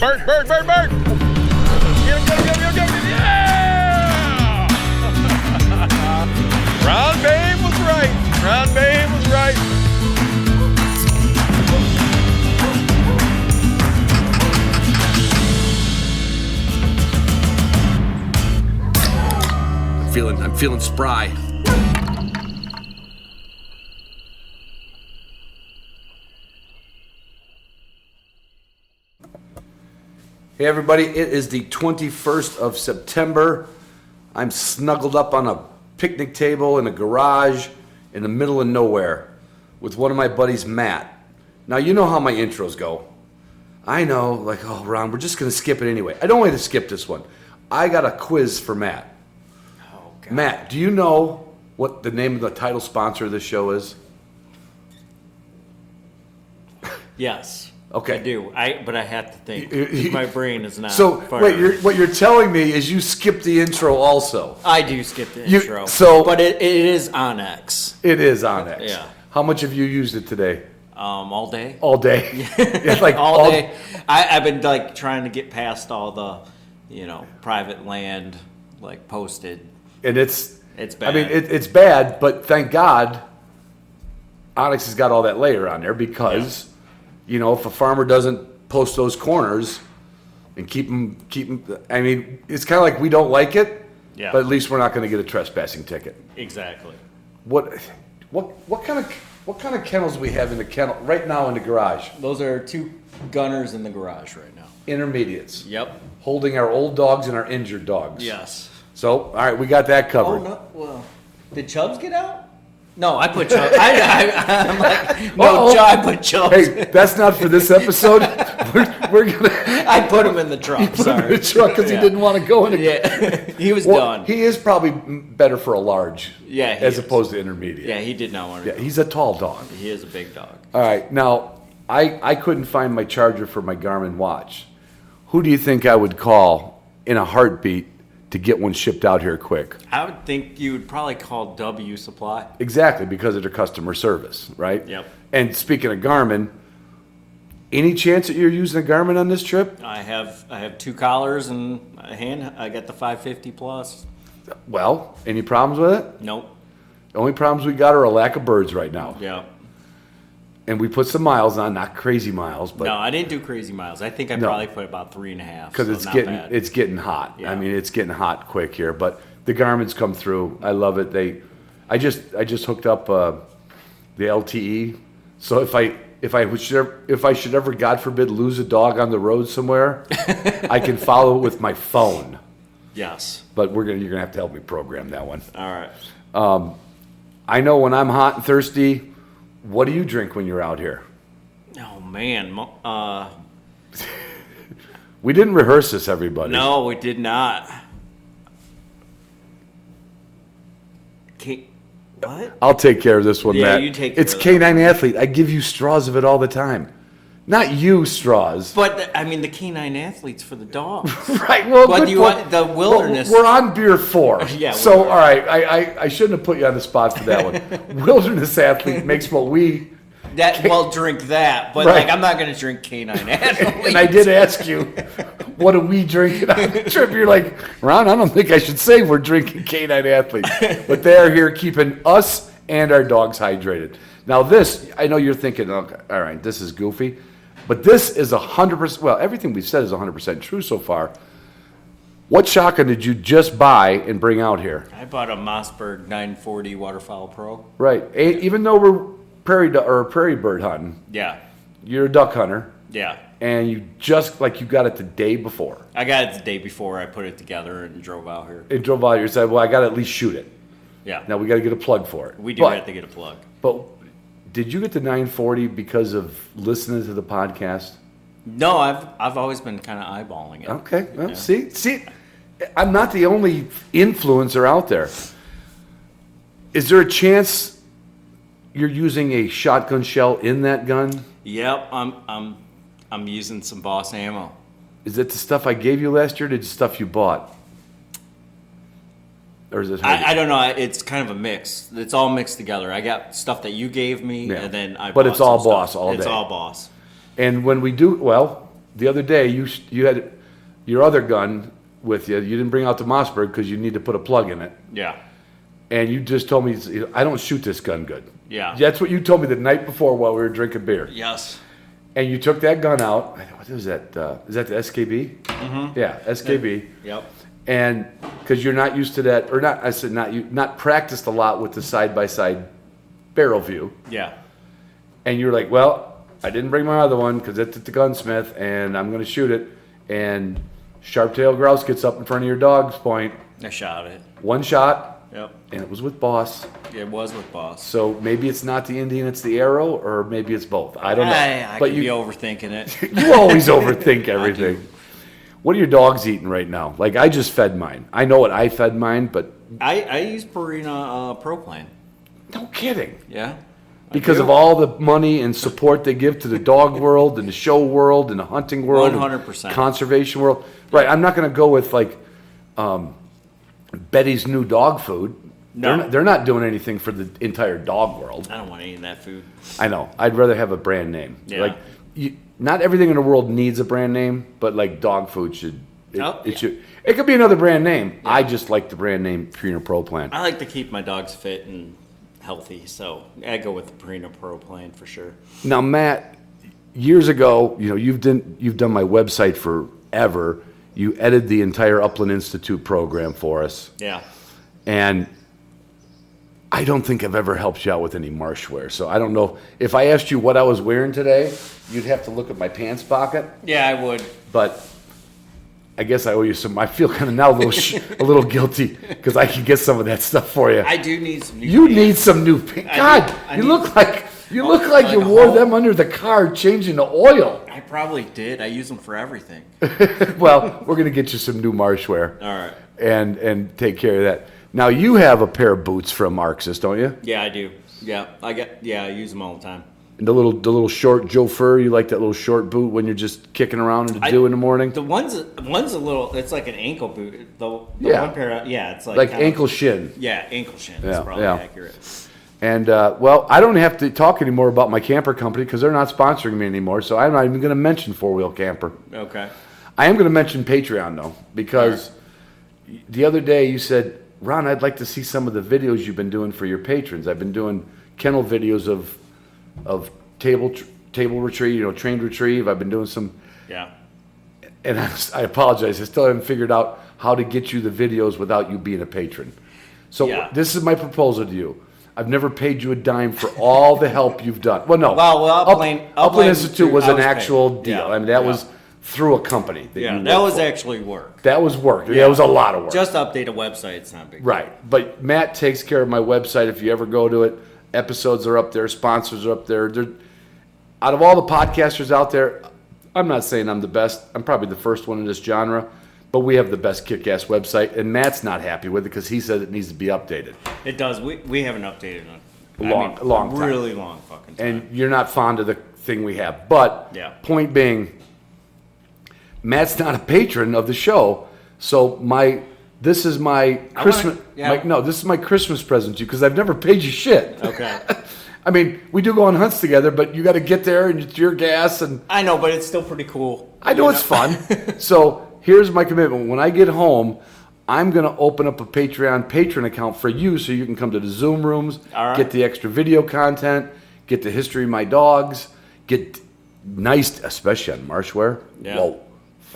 Bert! Get him! Yeah! Ron Babe was right. I'm feeling spry. Hey everybody, it is the 21st of September. I'm snuggled up on a picnic table in a garage in the middle of nowhere with one of my buddies, Matt. Now you know how my intros go. I know, like, oh Ron, we're just gonna skip it anyway. I don't want to skip this one. I got a quiz for Matt. Oh, God. Matt, do you know what the name of the title sponsor of this show is? Yes. Okay. I do. But I have to think. My brain is not. So firing. what you're telling me is you skipped the intro also. I do skip the intro. But it is on X. It is on X. Yeah. How much have you used it today? All day. All day. Yeah, like all day. I've been like trying to get past all the, private land like posted. And it's bad. I mean, it's bad, but thank God, Onyx has got all that layer on there because. Yeah. If a farmer doesn't post those corners and keep them, I mean, it's kind of like we don't like it, yeah. But at least we're not going to get a trespassing ticket. Exactly. What kind of kennels do we have in the kennel right now in the garage? Those are 2 gunners in the garage right now. Intermediates. Yep. Holding our old dogs and our injured dogs. Yes. So, all right, we got that covered. Oh, no. Well, did Chubbs get out? No, I put Chubbs. I'm like, no, I put Chubbs. Hey, that's not for this episode. we're gonna. I put him in the truck. Sorry, in the truck because he didn't want to go in. He was done. He is probably better for a large. Yeah, as opposed to intermediate. Yeah, he did not want to. Yeah, he's a tall dog. He is a big dog. All right, now I couldn't find my charger for my Garmin watch. Who do you think I would call in a heartbeat to get one shipped out here quick? I would think you would probably call W Supply. Exactly, because of their customer service, right? Yep. And speaking of Garmin, any chance that you're using a Garmin on this trip? I have 2 collars and a hand. I got the 550 plus. Well, any problems with it? Nope. The only problems we got are a lack of birds right now. Yeah. And we put some miles on, not crazy miles, but no, I didn't do crazy miles. I think I probably put about 3.5. because it's getting hot. Yeah. I mean, it's getting hot quick here. But the Garmin's come through. I love it. I just hooked up the LTE. So if I should ever, God forbid, lose a dog on the road somewhere, I can follow it with my phone. Yes. But you're gonna have to help me program that one. All right. I know when I'm hot and thirsty. What do you drink when you're out here? Oh man, we didn't rehearse this, everybody. No, we did not. What? I'll take care of this one, yeah, Matt. You take care It's of Canine Athlete. I give you straws of it all the time. Not you straws. But I mean, the Canine Athlete's for the dogs. Right. Well, but do you want the Wilderness? We're on beer 4. Yeah. So all right, I shouldn't have put you on the spot for that one. Wilderness Athlete makes what we. Drink that, but right. I'm not going to drink Canine Athlete. And I did ask you, what are we drinking on the trip? You're like, Ron, I don't think I should say we're drinking Canine Athlete, but they are here keeping us and our dogs hydrated. Now this, I know you're thinking, okay, all right, this is goofy. But this is 100%, well, everything we've said is 100% true so far. What shotgun did you just buy and bring out here? I bought a Mossberg 940 Waterfowl Pro. Right. Even though we're prairie bird hunting. Yeah. You're a duck hunter. Yeah. And you got it the day before. I got it the day before I put it together and drove out here. It drove out here and said, well, I got to at least shoot it. Yeah. Now we got to get a plug for it. We do have to get a plug. But did you get the 940 because of listening to the podcast? No, I've always been kind of eyeballing it. Okay. Well, yeah. See, I'm not the only influencer out there. Is there a chance you're using a shotgun shell in that gun? Yep, I'm using some Boss ammo. Is it the stuff I gave you last year or the stuff you bought? Or is it? I don't know. It's kind of a mix. It's all mixed together. I got stuff that you gave me, and then I. But bought it's all some Boss stuff. all day. It's all Boss. And when we do, well, the other day you had your other gun with you. You didn't bring out the Mossberg because you need to put a plug in it. Yeah. And you just told me, I don't shoot this gun good. Yeah. That's what you told me the night before while we were drinking beer. Yes. And you took that gun out. What is that? Is that the SKB? Mm-hmm. Yeah, SKB. Yep. And because you're not used to that, or not, I said not practiced a lot with the side-by-side barrel view. Yeah. And you're like, well, I didn't bring my other one because it's at the gunsmith, and I'm going to shoot it. And sharp-tailed grouse gets up in front of your dog's point. I shot it. One shot. Yep. And it was with Boss. It was with Boss. So maybe it's not the Indian, it's the arrow, or maybe it's both. I don't know. I but could you be overthinking it. you always overthink everything. What are your dogs eating right now? Like, I just fed mine. I know what I fed mine, but I use Purina Pro Plan. no kidding. Yeah. Because of all the money and support they give to the dog world and the show world and the hunting world, 100%. conservation world. Right. I'm not going to go with like Betty's new dog food. No. They're not doing anything for the entire dog world. I don't want any of that food. I know. I'd rather have a brand name. Yeah. Like, not everything in the world needs a brand name, but like dog food should. It should. It could be another brand name. Yeah. I just like the brand name Purina Pro Plan. I like to keep my dogs fit and healthy, so I go with the Purina Pro Plan for sure. Now, Matt, years ago, you've done my website forever. You edited the entire Upland Institute program for us. Yeah. And I don't think I've ever helped you out with any marsh wear. So I don't know. If I asked you what I was wearing today, you'd have to look at my pants pocket. Yeah, I would. But I guess I owe you some. I feel kind of now a little guilty because I can get some of that stuff for you. I do need some new You pants. need some new pants. God, you look like you like wore them under the car changing the oil. I probably did. I use them for everything. Well, we're going to get you some new marsh wear. All right. And take care of that. Now, you have a pair of boots from Marxist, don't you? Yeah, I do. Yeah, I use them all the time. And the little short Joe Fur, you like that little short boot when you're just kicking around in the dew in the morning? The one's a little, it's like an ankle boot. The one pair, it's like ankle shin. Yeah, ankle shin. That's probably accurate. And, well, I don't have to talk anymore about my camper company because they're not sponsoring me anymore, so I'm not even going to mention Four Wheel Camper. Okay. I am going to mention Patreon, though, because the other day you said, Ron, I'd like to see some of the videos you've been doing for your patrons. I've been doing kennel videos of table retrieve, trained retrieve. I've been doing some. Yeah. And I apologize. I still haven't figured out how to get you the videos without you being a patron. So this is my proposal to you. I've never paid you a dime for all the help you've done. Well, no. Well, Upland Institute was an actual paid. deal. Yeah. I mean, that was through a company. That was actually work. That was work. Yeah, it was a lot of work. Just update a website. It's not big. Right. But Matt takes care of my website. If you ever go to it, episodes are up there. Sponsors are up there. Out of all the podcasters out there, I'm not saying I'm the best. I'm probably the first one in this genre. But we have the best kick-ass website. And Matt's not happy with it because he said it needs to be updated. It does. We haven't updated in a long time. Really long fucking time. And you're not fond of the thing we have. But point being, Matt's not a patron of the show. So this is my Christmas. This is my Christmas present to you because I've never paid you shit. Okay. I mean, we do go on hunts together, but you got to get there and it's your gas and. I know, but it's still pretty cool. I know it's fun. So here's my commitment. When I get home, I'm going to open up a Patreon patron account for you so you can come to the Zoom rooms, get the extra video content, get the history of my dogs, get nice, especially on marshwear. Yeah. Whoa.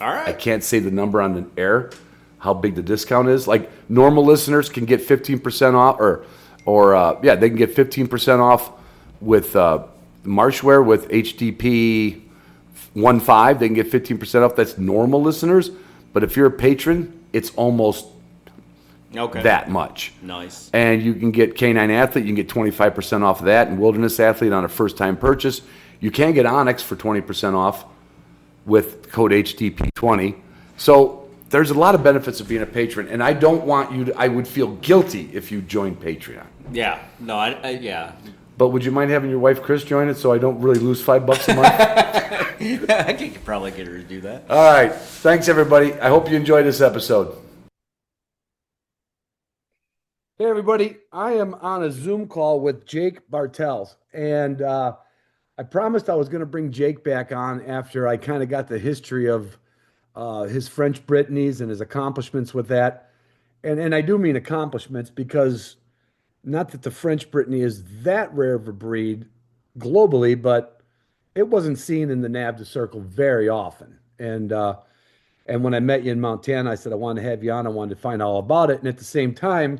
All right. I can't say the number on the air, how big the discount is. Like normal listeners can get 15% off they can get 15% off with marshwear with HDP 1.5. They can get 15% off. That's normal listeners. But if you're a patron, it's almost that much. Nice. And you can get Canine Athlete. You can get 25% off of that. And Wilderness Athlete on a first-time purchase. You can get Onyx for 20% off with code HDP20. So there's a lot of benefits of being a patron. And I don't want you to, I would feel guilty if you joined Patreon. Yeah. No, yeah. But would you mind having your wife Chris join it so I don't really lose $5 a month? I could probably get her to do that. All right. Thanks, everybody. I hope you enjoyed this episode. Hey, everybody. I am on a Zoom call with Jake Bartells. And I I promised I was going to bring Jake back on after I kind of got the history of his French Brittany's and his accomplishments with that. And I do mean accomplishments because not that the French Brittany is that rare of a breed globally, but it wasn't seen in the NAVHDA circle very often. And when I met you in Montana, I said I wanted to have you on. I wanted to find out all about it. And at the same time,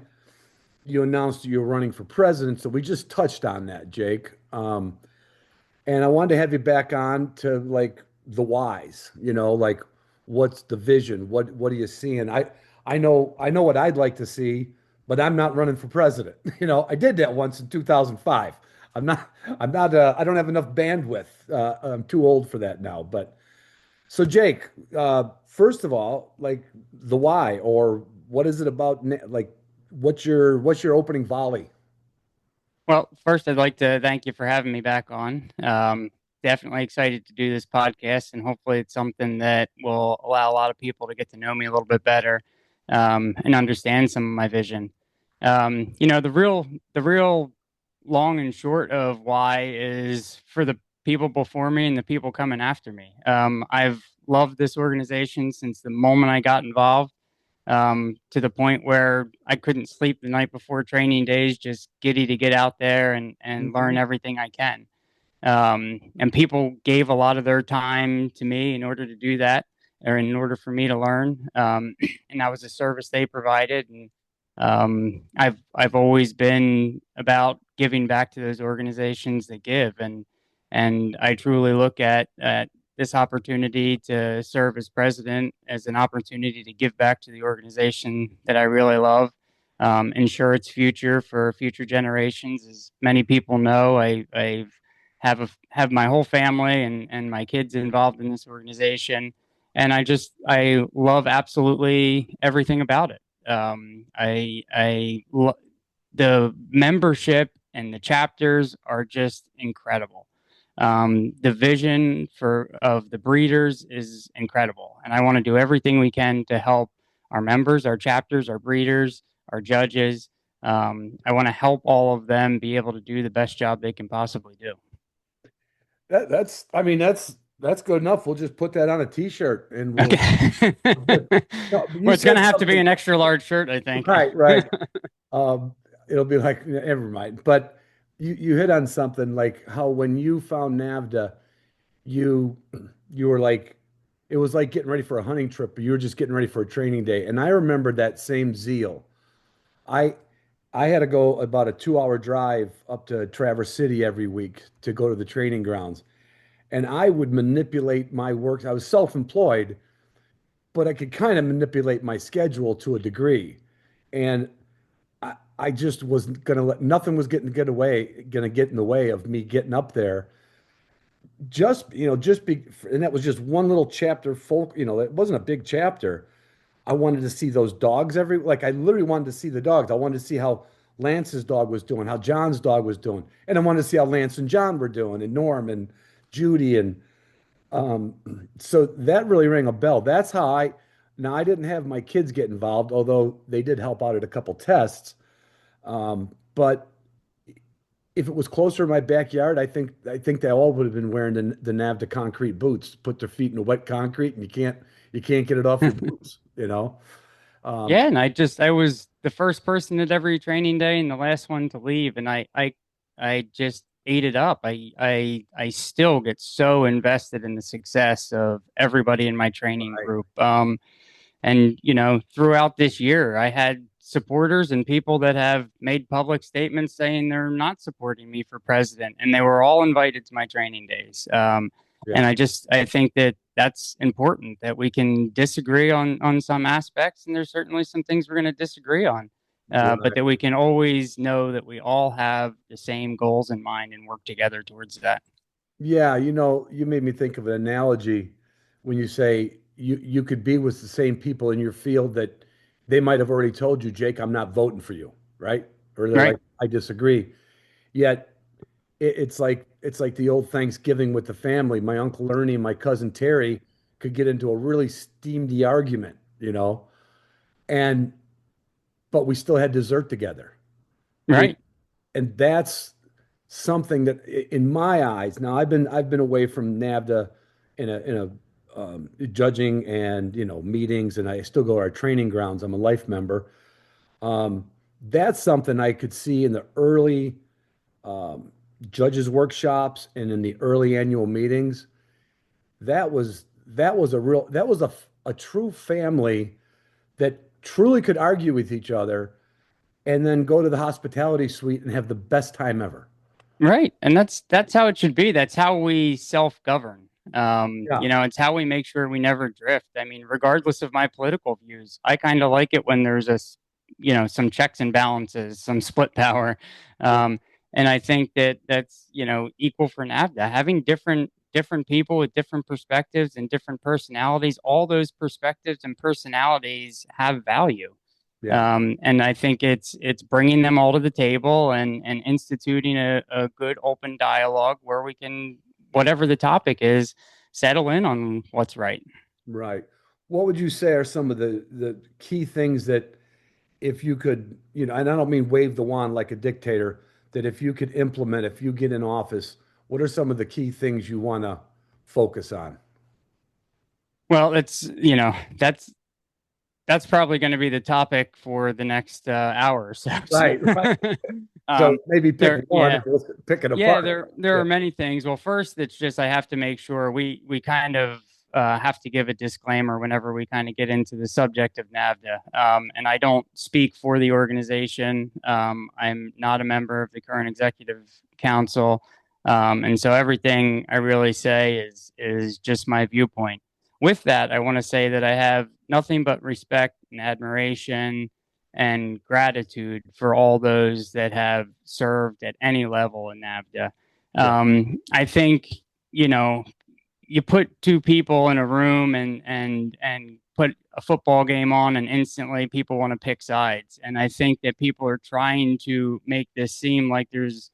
you announced you were running for president, so we just touched on that, Jake. And I wanted to have you back on to like the whys, like what's the vision? What are you seeing? I know what I'd like to see, but I'm not running for president. I did that once in 2005. I don't have enough bandwidth. I'm too old for that now. But so Jake, first of all, like the why or what is it about like what's your opening volley? Well, first, I'd like to thank you for having me back on. Definitely excited to do this podcast, and hopefully, it's something that will allow a lot of people to get to know me a little bit better and understand some of my vision. The real long and short of why is for the people before me and the people coming after me. I've loved this organization since the moment I got involved to the point where I couldn't sleep the night before training days, just giddy to get out there and learn Mhm. everything I can. And people gave a lot of their time to me in order to do that, or in order for me to learn. And that was a service they provided. And I've always been about giving back to those organizations that give, and I truly look at this opportunity to serve as president as an opportunity to give back to the organization that I really love, ensure its future for future generations. As many people know, I have my whole family and my kids involved in this organization, and I love absolutely everything about it. The membership and the chapters are just incredible. The vision of the breeders is incredible, and I want to do everything we can to help our members, our chapters, our breeders, our judges. I want to help all of them be able to do the best job they can possibly do. I mean, that's good enough. We'll just put that on a t-shirt and Okay. we're good. No, but you Well, it's going said to have to be something. an extra large shirt, I think. Right, right. It'll be like, never mind. But you hit on something like how when you found NAVHDA, you you were like, it was like getting ready for a hunting trip, but you were just getting ready for a training day. And I remember that same zeal. I I had to go about a 2 hour drive up to Traverse City every week to go to the training grounds. And I would manipulate my work. I was self-employed, but I could kind of manipulate my schedule to a degree. And I just wasn't gonna let nothing was gonna get in the way of me getting up there. Just be, and that was just one little chapter. It wasn't a big chapter. I wanted to see those dogs like I literally wanted to see the dogs. I wanted to see how Lance's dog was doing, how John's dog was doing, and I wanted to see how Lance and John were doing, and Norm and Judy, and um, so that really rang a bell. That's how I. Now I didn't have my kids get involved, although they did help out at a couple tests. But if it was closer to my backyard, I think they all would have been wearing the NAVHDA concrete boots, put their feet in the wet concrete, and you can't get it off your boots. Um, Yeah, and I was the first person at every training day and the last one to leave, and I just ate it up. I still get so invested in the success of everybody in my training right. group. And throughout this year, I had supporters and people that have made public statements saying they're not supporting me for president, and they were all invited to my training days. Yeah. And I think that that's important, that we can disagree on some aspects, and there's certainly some things we're going to disagree on, but Right. that we can always know that we all have the same goals in mind and work together towards that. Yeah, you made me think of an analogy when you say you could be with the same people in your field that they might have already told you, Jake, I'm not voting for you, right? Or they're Right. like, I disagree. Yet it's like the old Thanksgiving with the family. My Uncle Ernie and my cousin Terry could get into a really steamy argument, and but we still had dessert together. And Right. and that's something that, in my eyes, now I've been away from NAVHDA in a judging and meetings, and I still go to our training grounds. I'm a life member. Um, that's something I could see in the early um, judges workshops and in the early annual meetings. That was a true family that truly could argue with each other and then go to the hospitality suite and have the best time ever. Right. And that's how it should be. That's how we self-govern. Yeah. It's how we make sure we never drift. I mean, regardless of my political views, I kind of like it when there's some checks and balances, some split power. Um, and I think that that's, equal for NAVHDA. Having different people with different perspectives and different personalities, all those perspectives and personalities have value. Yeah. And I think it's bringing them all to the table and instituting a good open dialogue where we can, whatever the topic is, settle in on what's right. Right. What would you say are some of the key things that if you could, and I don't mean wave the wand like a dictator, that if you could implement, if you get in office, what are some of the key things you want to focus on? Well, that's probably going to be the topic for the next hour or so. Right, right. So maybe pick one. Let's pick it Yeah, apart. there are many things. Well, first, it's just I have to make sure we kind of have to give a disclaimer whenever we kind of get into the subject of NAVHDA. And I don't speak for the organization. I'm not a member of the current executive council, and so everything I really say is just my viewpoint. With that, I want to say that I have nothing but respect and admiration and gratitude for all those that have served at any level in NAVHDA. I think, you put two people in a room and put a football game on, and instantly people want to pick sides. And I think that people are trying to make this seem like there's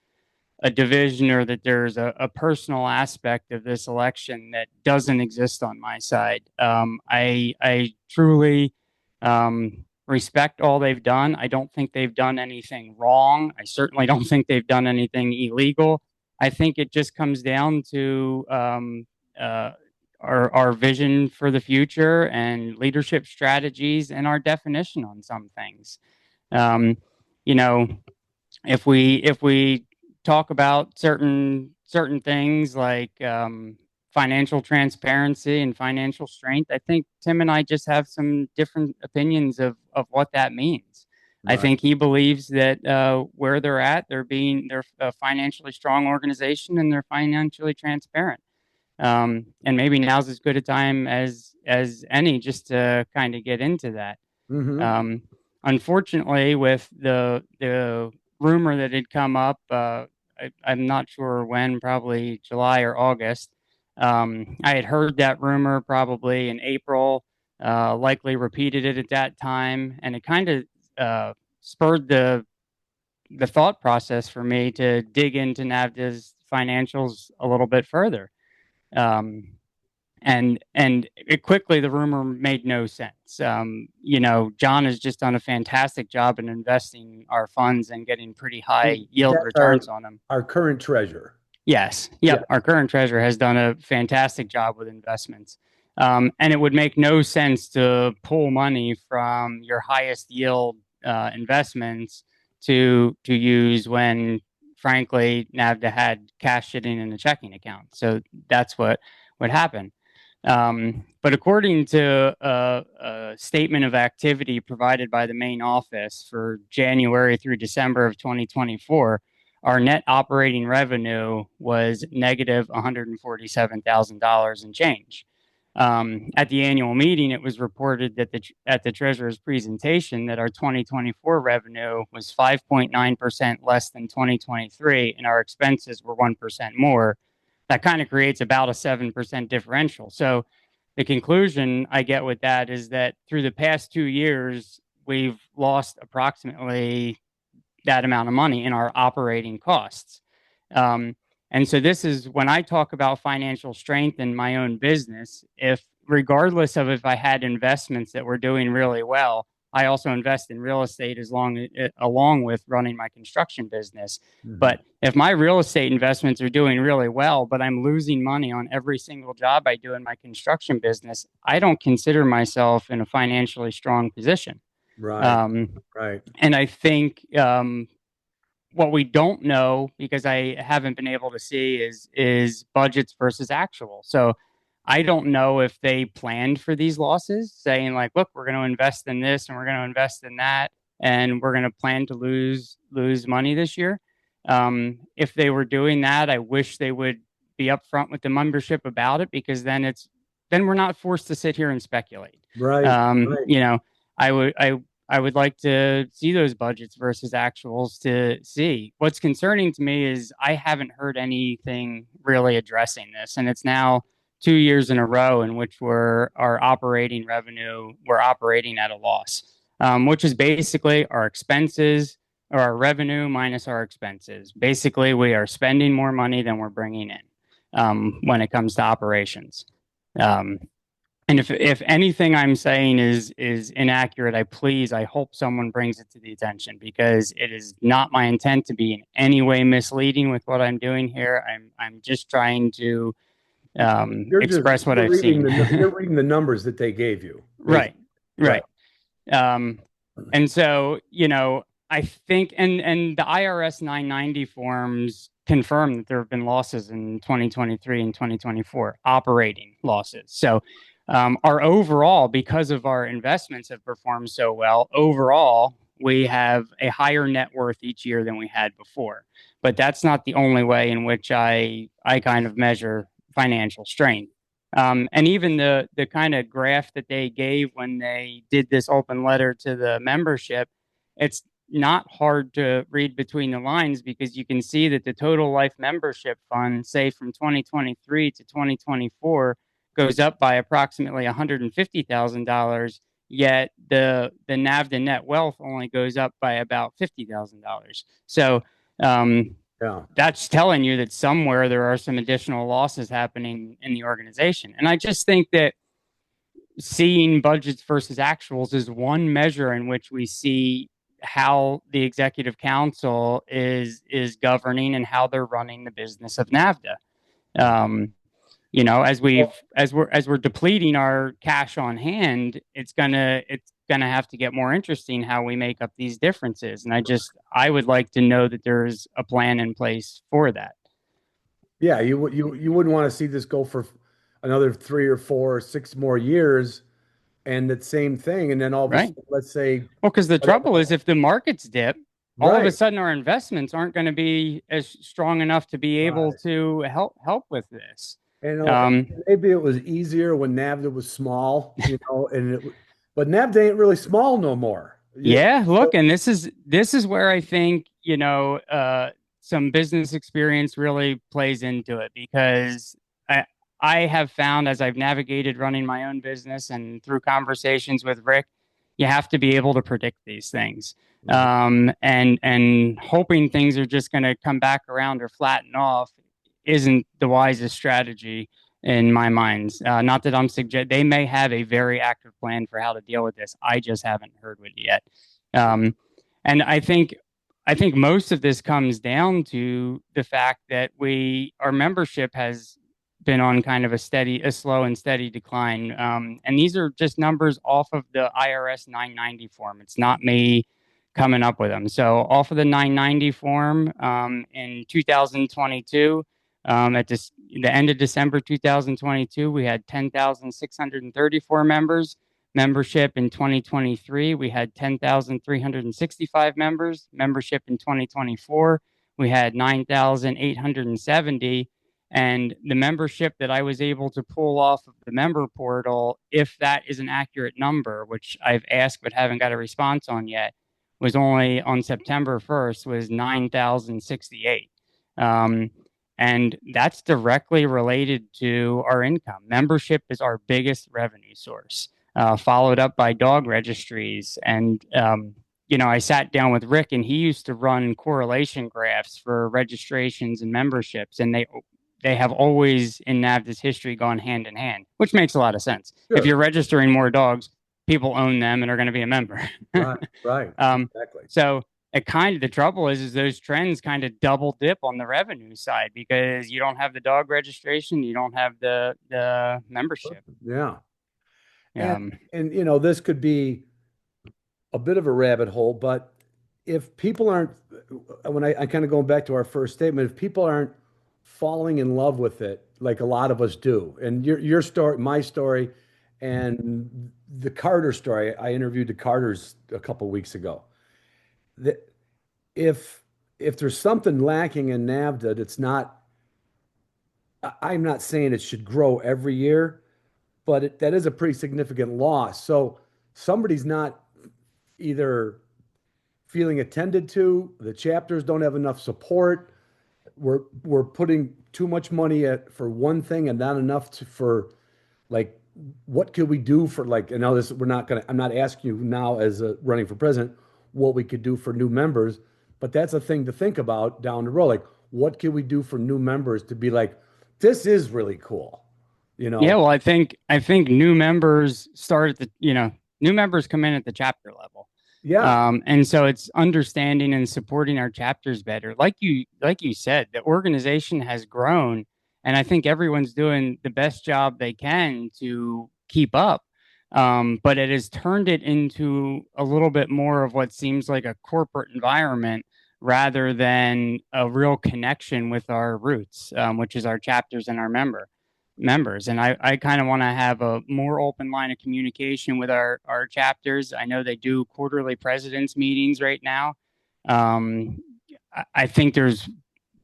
a division or that there's a personal aspect of this election that doesn't exist on my side. I truly respect all they've done. I don't think they've done anything wrong. I certainly don't think they've done anything illegal. I think it just comes down to our vision for the future and leadership strategies and our definition on some things. Um, you know, if we talk about certain things like financial transparency and financial strength, I think Tim and I just have some different opinions of what that means. I Right. think he believes that where they're at, they're a financially strong organization and they're financially transparent. And maybe now's as good a time as any just to kind of get into that. Mm-hmm. Unfortunately, with the rumor that had come up, I'm not sure when, probably July or August. I had heard that rumor probably in April, likely repeated it at that time, and it kind of spurred the thought process for me to dig into NAVHDA's financials a little bit further. And it quickly, the rumor made no sense. John has just done a fantastic job in investing our funds and getting pretty high yield That's returns on them. Our current treasurer. Yes. Yep. Yeah. Our current treasurer has done a fantastic job with investments. And it would make no sense to pull money from your highest yield investments to use when, frankly, NAVHDA had cash sitting in a checking account. So that's what would happen. But according to a statement of activity provided by the main office for January through December of 2024, our net operating revenue was negative $147,000 and change. At the annual meeting, it was reported that at the treasurer's presentation that our 2024 revenue was 5.9% less than 2023, and our expenses were 1% more. That kind of creates about a 7% differential. So the conclusion I get with that is that through the past 2 years, we've lost approximately that amount of money in our operating costs. And so this is when I talk about financial strength in my own business, if regardless of if I had investments that were doing really well, I also invest in real estate along with running my construction business. Mhm. But if my real estate investments are doing really well, but I'm losing money on every single job I do in my construction business, I don't consider myself in a financially strong position. Right. Right. And I think what we don't know, because I haven't been able to see, is budgets versus actual. So I don't know if they planned for these losses, saying like, look, we're going to invest in this and we're going to invest in that, and we're going to plan to lose money this year. If they were doing that, I wish they would be upfront with the membership about it, because then we're not forced to sit here and speculate. Right. Right. You know, I would like to see those budgets versus actuals to see. What's concerning to me is I haven't heard anything really addressing this, and it's now 2 years in a row in which we're operating at a loss, which is basically our expenses or our revenue minus our expenses. Basically, we are spending more money than we're bringing in when it comes to operations. And if anything I'm saying is inaccurate, I hope someone brings it to the attention, because it is not my intent to be in any way misleading with what I'm doing here. I'm just trying to express what I've seen. You're reading the numbers that they gave you. Right. And so, I think, and the IRS 990 forms confirm that there have been losses in 2023 and 2024, operating losses. So our overall, because of our investments have performed so well, overall, we have a higher net worth each year than we had before. But that's not the only way in which I kind of measure financial strength. And even the kind of graph that they gave when they did this open letter to the membership, it's not hard to read between the lines, because you can see that the total life membership fund, say from 2023 to 2024, goes up by approximately $150,000, yet the NAVHDA net wealth only goes up by about $50,000. So that's telling you that somewhere there are some additional losses happening in the organization. And I just think that seeing budgets versus actuals is one measure in which we see how the executive council is governing and how they're running the business of NAVHDA. As we're depleting our cash on hand, it's gonna have to get more interesting how we make up these differences. And I would like to know that there's a plan in place for that. Yeah, you wouldn't want to see this go for another 3 or 4 or 6 more years, and that same thing, and then all of a sudden, let's say, well, because the trouble is, if the markets dip, all of a sudden our investments aren't going to be as strong enough to be able to help with this. And maybe it was easier when NAVHDA was small, but NAVHDA ain't really small no more. Yeah, look, and this is where I think some business experience really plays into it, because I have found, as I've navigated running my own business and through conversations with Rick, you have to be able to predict these things. And hoping things are just going to come back around or flatten off isn't the wisest strategy in my mind. Not that I'm suggesting they may have a very active plan for how to deal with this. I just haven't heard it yet. And I think most of this comes down to the fact that our membership has been on kind of a slow and steady decline. And these are just numbers off of the IRS 990 form. It's not me coming up with them. So off of the 990 form, in 2022, at the end of December 2022, we had 10,634 members. Membership in 2023, we had 10,365 members. Membership in 2024, we had 9,870. And the membership that I was able to pull off of the member portal, if that is an accurate number, which I've asked but haven't got a response on yet, was only on September 1st, was 9,068. And that's directly related to our income. Membership is our biggest revenue source, followed up by dog registries. And, I sat down with Rick, and he used to run correlation graphs for registrations and memberships, and they have always in NAVHDA's history gone hand in hand, which makes a lot of sense. Sure. If you're registering more dogs, people own them and are going to be a member. Right. Um, Exactly. so it kind of, the trouble is those trends kind of double dip on the revenue side because you don't have the dog registration, you don't have the membership. Yeah. And Um, this could be a bit of a rabbit hole, but if people aren't, when I kind of going back to our first statement, if people aren't falling in love with it, like a lot of us do, and your story, my story, and the Carter story, I interviewed the Carters a couple weeks ago. That if there's something lacking in NAVHDA that's not, I'm not saying it should grow every year, but that is a pretty significant loss. So somebody's not either feeling attended to, the chapters don't have enough support. We're putting too much money for one thing and not enough for like what could we do for like, and now this we're not gonna I'm not asking you now as running for president what we could do for new members, but that's a thing to think about down the road. Like what can we do for new members to be like, this is really cool, yeah, well, I think new members start at new members come in at the chapter level. Yeah. And so it's understanding and supporting our chapters better. Like you said, the organization has grown, and I think everyone's doing the best job they can to keep up. But it has turned it into a little bit more of what seems like a corporate environment rather than a real connection with our roots, which is our chapters and our members. And I kind of want to have a more open line of communication with our chapters. I know they do quarterly presidents meetings right now. I think there's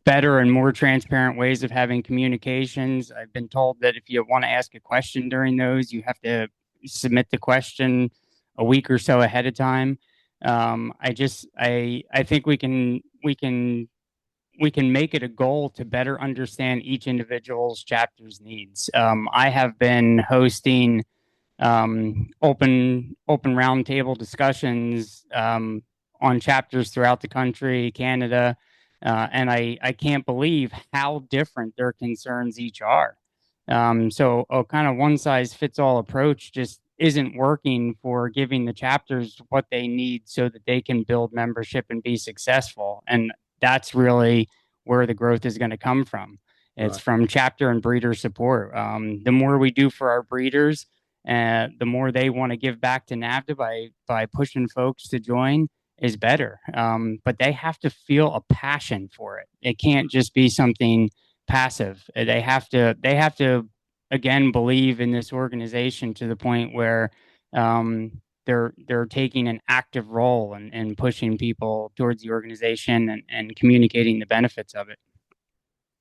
better and more transparent ways of having communications. I've been told that if you want to ask a question during those, you have to submit the question a week or so ahead of time. I think we can make it a goal to better understand each individual's chapter's needs. I have been hosting open roundtable discussions on chapters throughout the country, Canada, and I can't believe how different their concerns each are. So a kind of one size fits all approach just isn't working for giving the chapters what they need so that they can build membership and be successful. And that's really where the growth is going to come from. It's Right. from chapter and breeder support. The more we do for our breeders, the more they want to give back to NAVHDA by pushing folks to join is better. But they have to feel a passion for it. It can't just be something passive. They have to again believe in this organization to the point where they're taking an active role in pushing people towards the organization and communicating the benefits of it.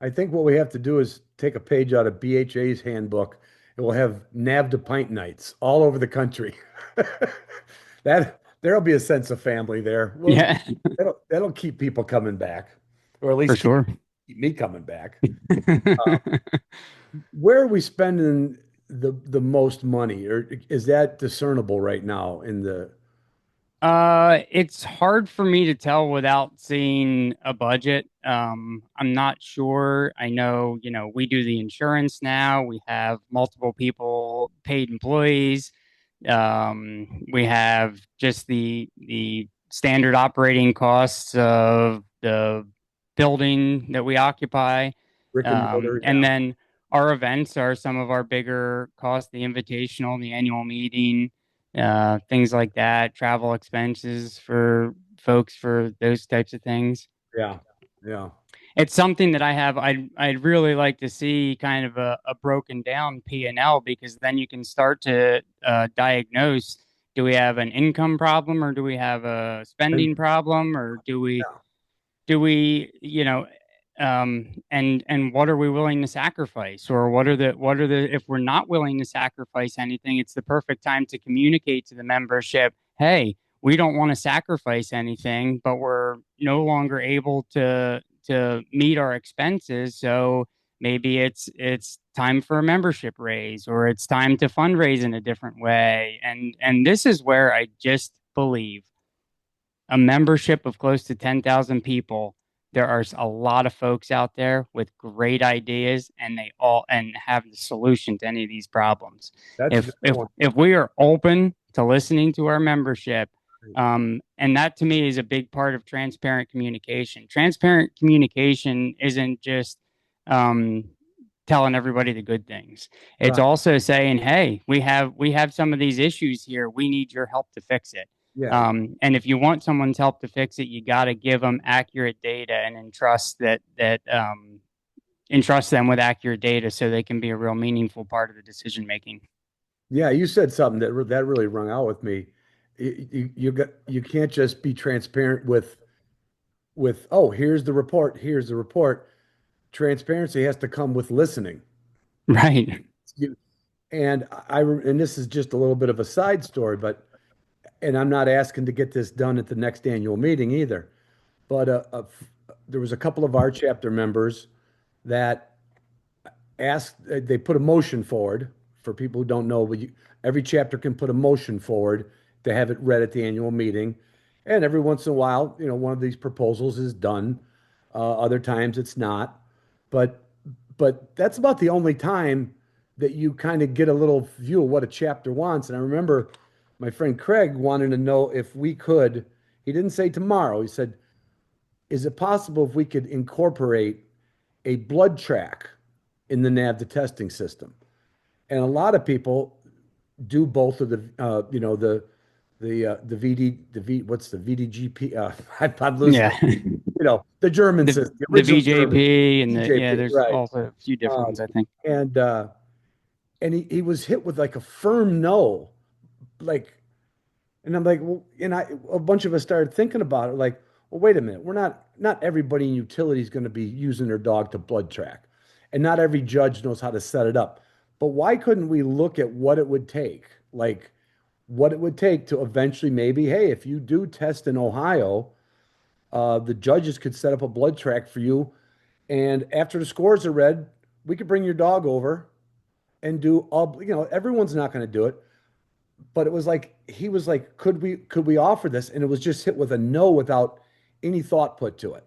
I think what we have to do is take a page out of BHA's handbook and we'll have NAVHDA pint nights all over the country. There'll be a sense of family there. Yeah, That'll keep people coming back, or at least for sure. keep me coming back. Where are we spending the most money, or is that discernible right now in the? It's hard for me to tell without seeing a budget. I'm not sure. I know, we do the insurance now. We have multiple people, paid employees. We have just the standard operating costs of the building that we occupy. Brick and mortar, And yeah. then our events are some of our bigger costs, the invitational, the annual meeting, things like that, travel expenses for folks for those types of things. Yeah, yeah. It's something that I'd really like to see kind of a broken down P&L, because then you can start to diagnose, do we have an income problem, or do we have a spending problem, or do we, and what are we willing to sacrifice, or what are the if we're not willing to sacrifice anything, it's the perfect time to communicate to the membership, hey, we don't want to sacrifice anything, but we're no longer able to meet our expenses, so maybe it's time for a membership raise, or it's time to fundraise in a different way. And this is where I just believe a membership of close to 10,000 people, there are a lot of folks out there with great ideas, and they all have the solution to any of these problems. That's a good point. If we are open to listening to our membership. And that to me is a big part of transparent communication. Transparent communication isn't just telling everybody the good things. It's Right. also saying, hey, we have some of these issues here. We need your help to fix it. Yeah. And if you want someone's help to fix it, you got to give them accurate data and entrust them with accurate data so they can be a real meaningful part of the decision making. Yeah, you said something that really rung out with me. You can't just be transparent with oh, here's the report, here's the report. Transparency has to come with listening. Right. You, and this is just a little bit of a side story, but and I'm not asking to get this done at the next annual meeting either. But there was a couple of our chapter members that they put a motion forward. For people who don't know, every chapter can put a motion forward to have it read at the annual meeting. And every once in a while, one of these proposals is done. Other times it's not. But that's about the only time that you kind of get a little view of what a chapter wants. And I remember my friend Craig wanted to know if we could, he didn't say tomorrow, he said, is it possible if we could incorporate a blood track in the NAVHDA testing system? And a lot of people do both of the, what's the VDGP? I'm losing, Yeah. the German the, system, the original VJP German. and VJP, there's right. also a few different ones, I think. And he was hit with like a firm no, like, and I'm like, well, and a bunch of us started thinking about it, like, well, wait a minute, not everybody in utility is going to be using their dog to blood track, and not every judge knows how to set it up. But why couldn't we look at what it would take, like what it would take to eventually maybe, hey, if you do test in Ohio, the judges could set up a blood track for you, and after the scores are read, we could bring your dog over and do all, everyone's not going to do it. But it was like, he was like, could we offer this? And it was just hit with a no without any thought put to it.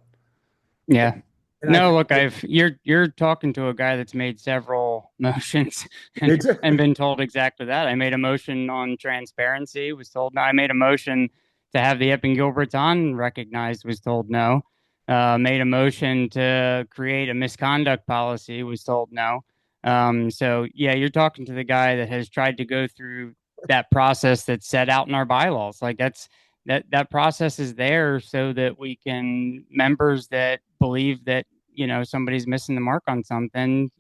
Yeah. And No, look, you're talking to a guy that's made several motions and been told exactly that. I made a motion on transparency, was told no. I made a motion to have the Epping Gilberts on recognized, was told no. Made a motion to create a misconduct policy, was told no. So yeah, you're talking to the guy that has tried to go through that process that's set out in our bylaws. Like that process is there so that we can, members that believe that somebody's missing the mark on something,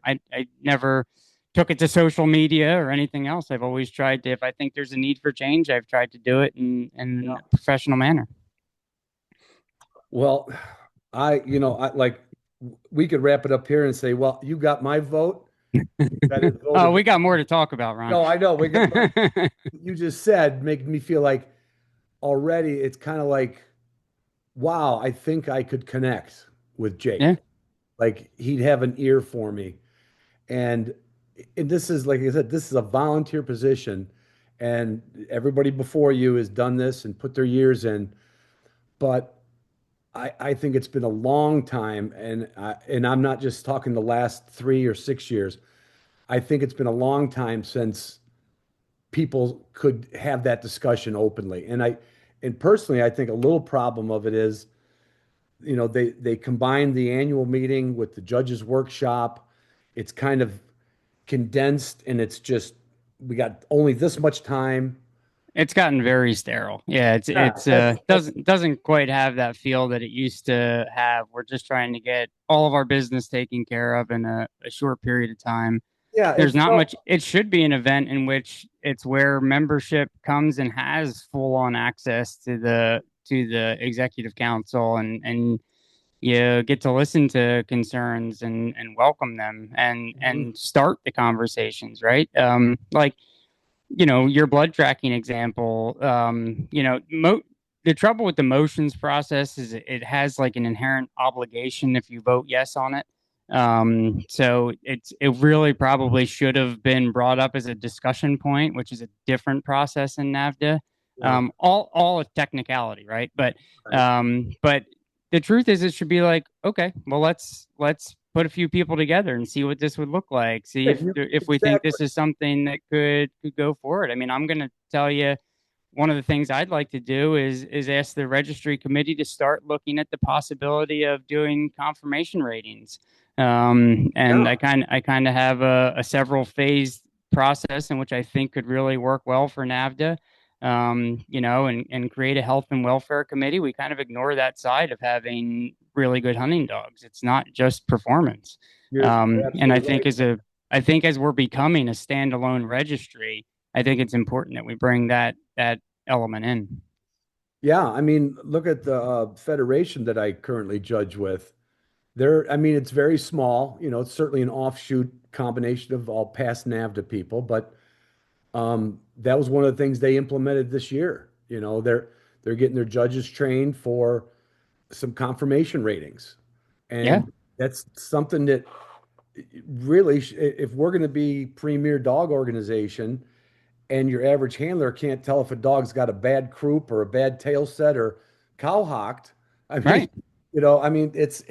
I never took it to social media or anything else. I've always tried to, if I think there's a need for change, I've tried to do it in a professional manner. Well, I like, we could wrap it up here and say, well, you got my vote. Oh, we got more to talk about, Ron. No, I know. You just said, make me feel like already it's kind of like, wow, I think I could connect with Jake. Yeah. Like he'd have an ear for me. And this is, like I said, this is a volunteer position, and everybody before you has done this and put their years in. But I think it's been a long time, and I'm not just talking the last 3 or 6 years. I think it's been a long time since people could have that discussion openly. And personally, I think a little problem of it is, they combine the annual meeting with the judges' workshop. It's kind of condensed, and it's just, we got only this much time. It's gotten very sterile. Yeah, it's doesn't quite have that feel that it used to have. We're just trying to get all of our business taken care of in a short period of time. Yeah, there's not much. It should be an event in which it's where membership comes and has full on access to the executive council, and you get to listen to concerns and welcome them and start the conversations, right? Like, your blood tracking example, the trouble with the motions process is it has like an inherent obligation if you vote yes on it. So it really probably should have been brought up as a discussion point, which is a different process in NAVHDA. All a technicality, right? But the truth is, it should be like, okay, well, let's put a few people together and see what this would look like. See Yeah, if we think exactly. this is something that could go forward. I mean, I'm going to tell you one of the things I'd like to do is ask the registry committee to start looking at the possibility of doing confirmation ratings. And Yeah. I kind of have a several phase process in which I think could really work well for NAVHDA. And create a health and welfare committee. We kind of ignore that side of having really good hunting dogs. It's not just performance. You're And absolutely right. I think as we're becoming a standalone registry, I think it's important that we bring that element in. Yeah, I mean, look at the federation that I currently judge with. I mean, it's very small. It's certainly an offshoot combination of all past NAVHDA people, but that was one of the things they implemented this year. They're getting their judges trained for some confirmation ratings, Yeah, and that's something that really, if we're going to be premier dog organization, and your average handler can't tell if a dog's got a bad croup or a bad tail set or cowhocked. I mean, right. it's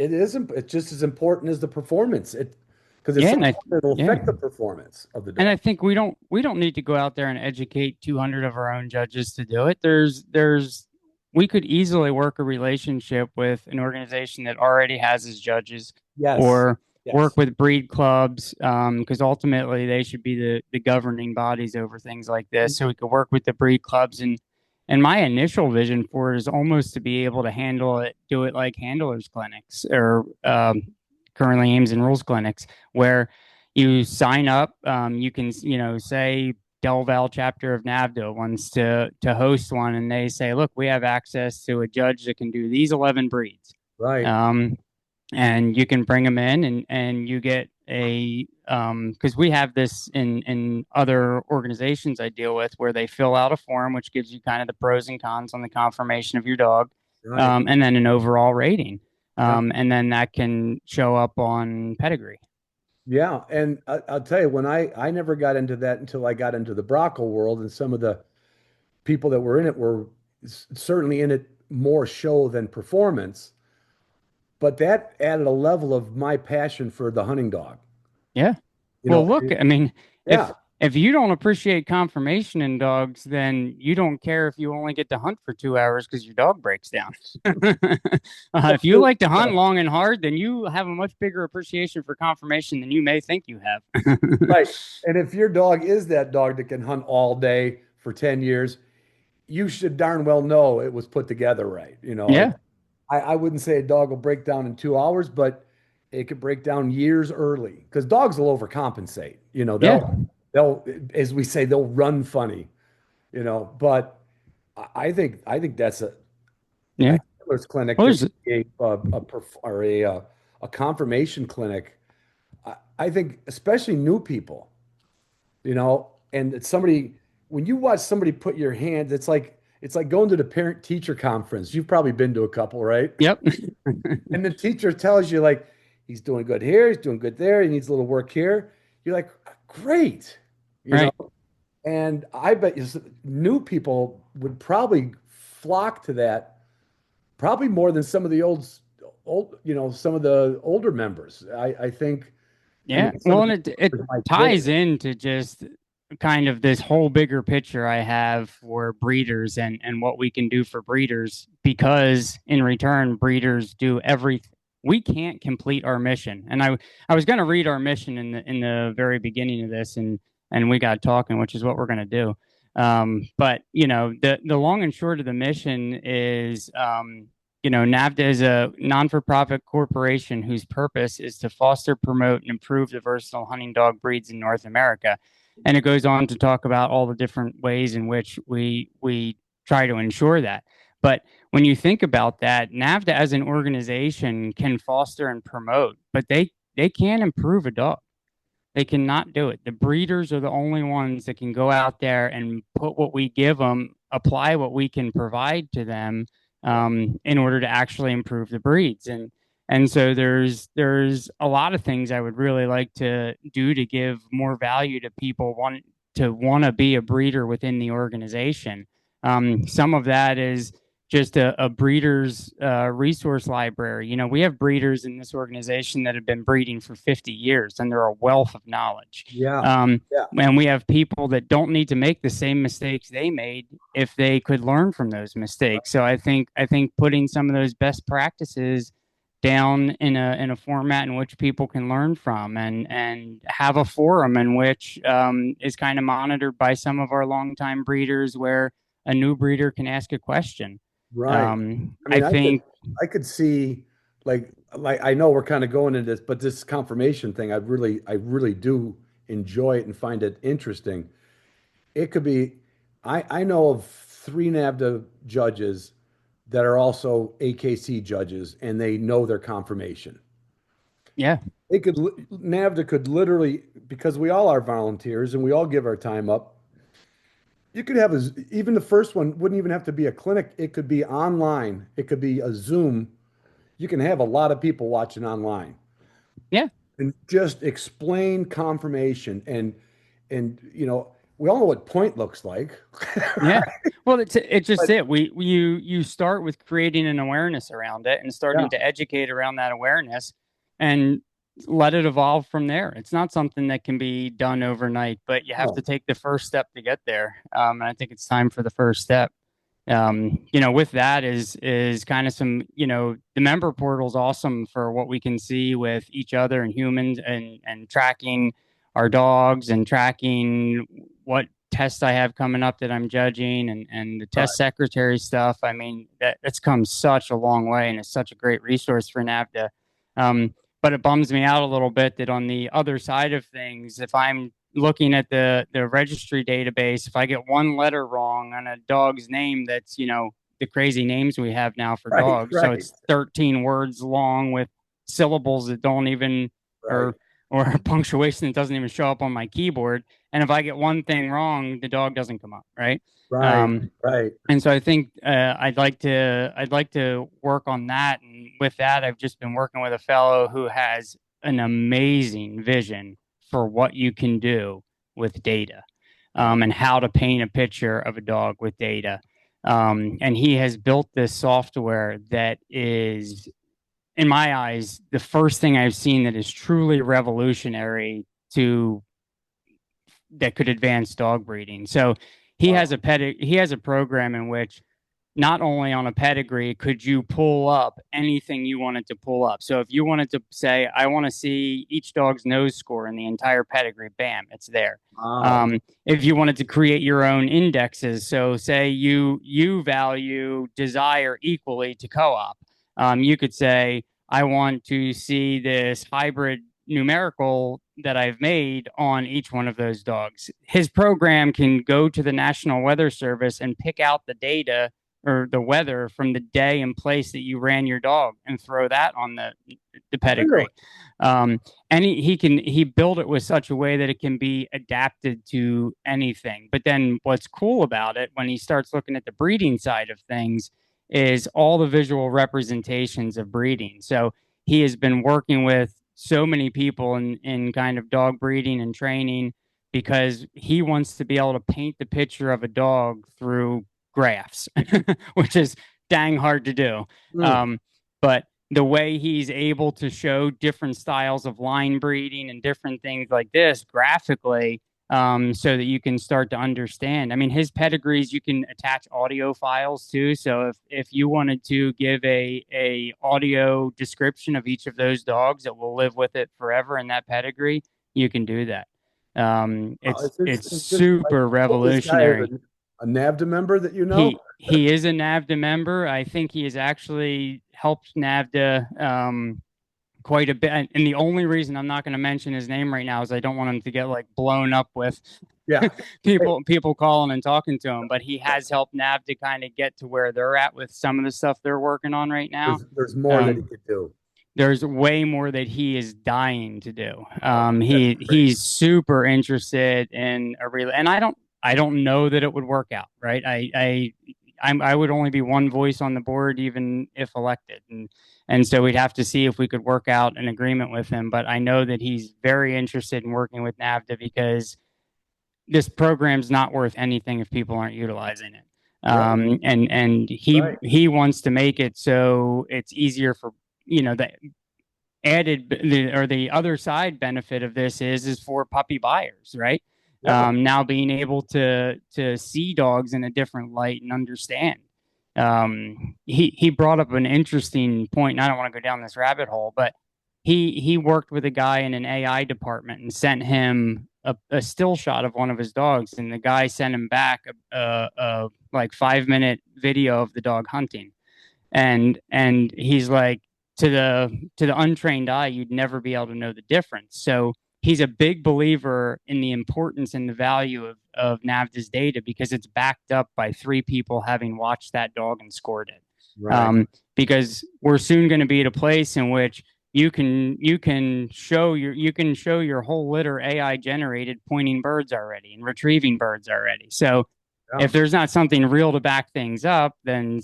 just as important as the performance. Because it's Yeah, something that'll affect the performance of the and I dog. think we don't need to go out there and educate 200 of our own judges to do it. We could easily work a relationship with an organization that already has its judges, Yes. or work Yes. with breed clubs, because ultimately they should be the governing bodies over things like this. So we could work with the breed clubs, and my initial vision for it is almost to be able to do it like handlers clinics, or currently aims and rules clinics, where you sign up. You can, say Del Val chapter of NAVHDA wants to host one, and they say, look, we have access to a judge that can do these 11 breeds. Right. Um, and you can bring them in, and you get because we have this in other organizations I deal with, where they fill out a form which gives you kind of the pros and cons on the confirmation of your dog, Right. and then an overall rating. Yeah. And then that can show up on pedigree. Yeah. And I'll tell you, when I never got into that until I got into the Brockle world, and some of the people that were in it were certainly in it more show than performance. But that added a level of my passion for the hunting dog. Yeah. You Well, know, look, I mean, yeah, if you don't appreciate confirmation in dogs, then you don't care if you only get to hunt for 2 hours because your dog breaks down. If you like to hunt long and hard, then you have a much bigger appreciation for confirmation than you may think you have. right. And if your dog is that dog that can hunt all day for 10 years, you should darn well know it was put together right. Yeah. I wouldn't say a dog will break down in 2 hours, but it could break down years early because dogs will overcompensate. Yeah. They'll, as we say, they'll run funny, but I think that's a Yeah. handler's clinic Well, that there's, a confirmation clinic. I think especially new people, and it's somebody when you watch somebody put your hand, it's like going to the parent teacher conference. You've probably been to a couple, right? yep. And the teacher tells you like he's doing good here, he's doing good there, he needs a little work here. You're like, great, you know. Right. And I bet you new people would probably flock to that, probably more than some of the some of the older members. I think. I Yeah. mean, some Well, of and the it members might ties quit. into just kind of this whole bigger picture I have for breeders, and what we can do for breeders, because in return, breeders do everything. We can't complete our mission. And I was going to read our mission in the very beginning of this, and we got talking, which is what we're going to do. But the long and short of the mission is, NAVHDA is a non-for-profit corporation whose purpose is to foster, promote, and improve the versatile hunting dog breeds in North America. And it goes on to talk about all the different ways in which we try to ensure that. But when you think about that, NAVHDA as an organization can foster and promote, but they can improve a dog. They cannot do it. The breeders are the only ones that can go out there and put what we give them, apply what we can provide to them, in order to actually improve the breeds. And so there's a lot of things I would really like to do to give more value to people want to be a breeder within the organization. Some of that is just a breeder's resource library. You know, we have breeders in this organization that have been breeding for 50 years, and they're a wealth of knowledge. Yeah. Yeah. And we have people that don't need to make the same mistakes they made if they could learn from those mistakes. So I think putting some of those best practices down in a format in which people can learn from, and have a forum in which is kind of monitored by some of our longtime breeders, where a new breeder can ask a question. Right. I mean, think I could see like I know we're kind of going into this, but this confirmation thing, I really do enjoy it and find it interesting. It could be, I know of 3 NAVHDA judges that are also AKC judges, and they know their confirmation. yeah, NAVHDA could literally, because we all are volunteers and we all give our time up. You could have even the first one wouldn't even have to be a clinic. It could be online. It could be a Zoom. You can have a lot of people watching online. yeah. And just explain confirmation, and we all know what point looks like. Yeah. Well, it's just it. You start with creating an awareness around it and starting to educate around that awareness, and let it evolve from there. It's not something that can be done overnight, but you have to take the first step to get there. And I think it's time for the first step. With that is kind of some, the member portal is awesome for what we can see with each other and humans, and tracking our dogs and tracking what tests I have coming up that I'm judging, and the test secretary stuff. I mean, that's come such a long way, and it's such a great resource for NAVHDA. But it bums me out a little bit that on the other side of things, if I'm looking at the registry database, if I get one letter wrong on a dog's name, that's, the crazy names we have now for dogs. So it's 13 words long with syllables that don't even, or punctuation that doesn't even show up on my keyboard. And if I get one thing wrong, the dog doesn't come up. Right. And so I think I'd like to work on that. And with that, I've just been working with a fellow who has an amazing vision for what you can do with data, and how to paint a picture of a dog with data. And he has built this software that is, in my eyes, the first thing I've seen that is truly revolutionary that could advance dog breeding. So he has a program in which not only on a pedigree could you pull up anything you wanted to pull up. So if you wanted to say, I want to see each dog's nose score in the entire pedigree, bam, it's there. If you wanted to create your own indexes, so say you value desire equally to co-op, you could say, I want to see this hybrid numerical that I've made on each one of those dogs. His program can go to the National Weather Service and pick out the data or the weather from the day and place that you ran your dog and throw that on the pedigree. And he built it with such a way that it can be adapted to anything. But then what's cool about it, when he starts looking at the breeding side of things, is all the visual representations of breeding. So he has been working with so many people in kind of dog breeding and training, because he wants to be able to paint the picture of a dog through graphs, which is dang hard to do. But the way he's able to show different styles of line breeding and different things like this graphically, so that you can start to understand. I mean, his pedigrees, you can attach audio files too. So if you wanted to give a audio description of each of those dogs that will live with it forever in that pedigree, you can do that. It's super revolutionary. A NAVHDA member that you know? He is a NAVHDA member. I think he has actually helped NAVHDA quite a bit. And the only reason I'm not going to mention his name right now is I don't want him to get like blown up with people calling and talking to him. But he has helped NAVHDA kind of get to where they're at with some of the stuff they're working on right now. There's more that he could do. There's way more that he is dying to do. He's super interested in a real, and I don't know that it would work out, right? I would only be one voice on the board, even if elected, and so we'd have to see if we could work out an agreement with him. But I know that he's very interested in working with NAVHDA, because this program's not worth anything if people aren't utilizing it. And he wants to make it so it's easier for, the the other side benefit of this is for puppy buyers, right? Yeah. Now being able to see dogs in a different light and understand. He brought up an interesting point, and I don't want to go down this rabbit hole, but he worked with a guy in an AI department and sent him a still shot of one of his dogs, and the guy sent him back a like 5-minute video of the dog hunting, and he's like, to the untrained eye, you'd never be able to know the difference. So he's a big believer in the importance and the value of NAVHDA's data because it's backed up by 3 people having watched that dog and scored it. Right. Because we're soon going to be at a place in which you can show your whole litter AI generated pointing birds already and retrieving birds already. So if there's not something real to back things up, then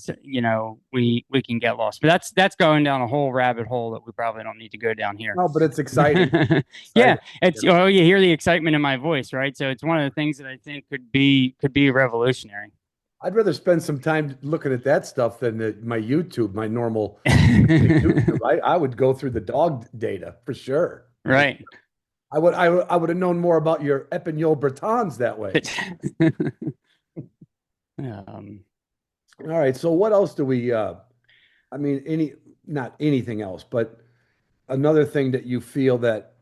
we can get lost. But that's going down a whole rabbit hole that we probably don't need to go down here. No, but it's exciting. Yeah, you hear the excitement in my voice, right? So it's one of the things that I think could be revolutionary. I'd rather spend some time looking at that stuff than my YouTube, my normal YouTube. I would go through the dog data for sure. Right. I would have known more about your Epinol Bretons that way. All right. So what else do we? Not anything else, but another thing that you feel that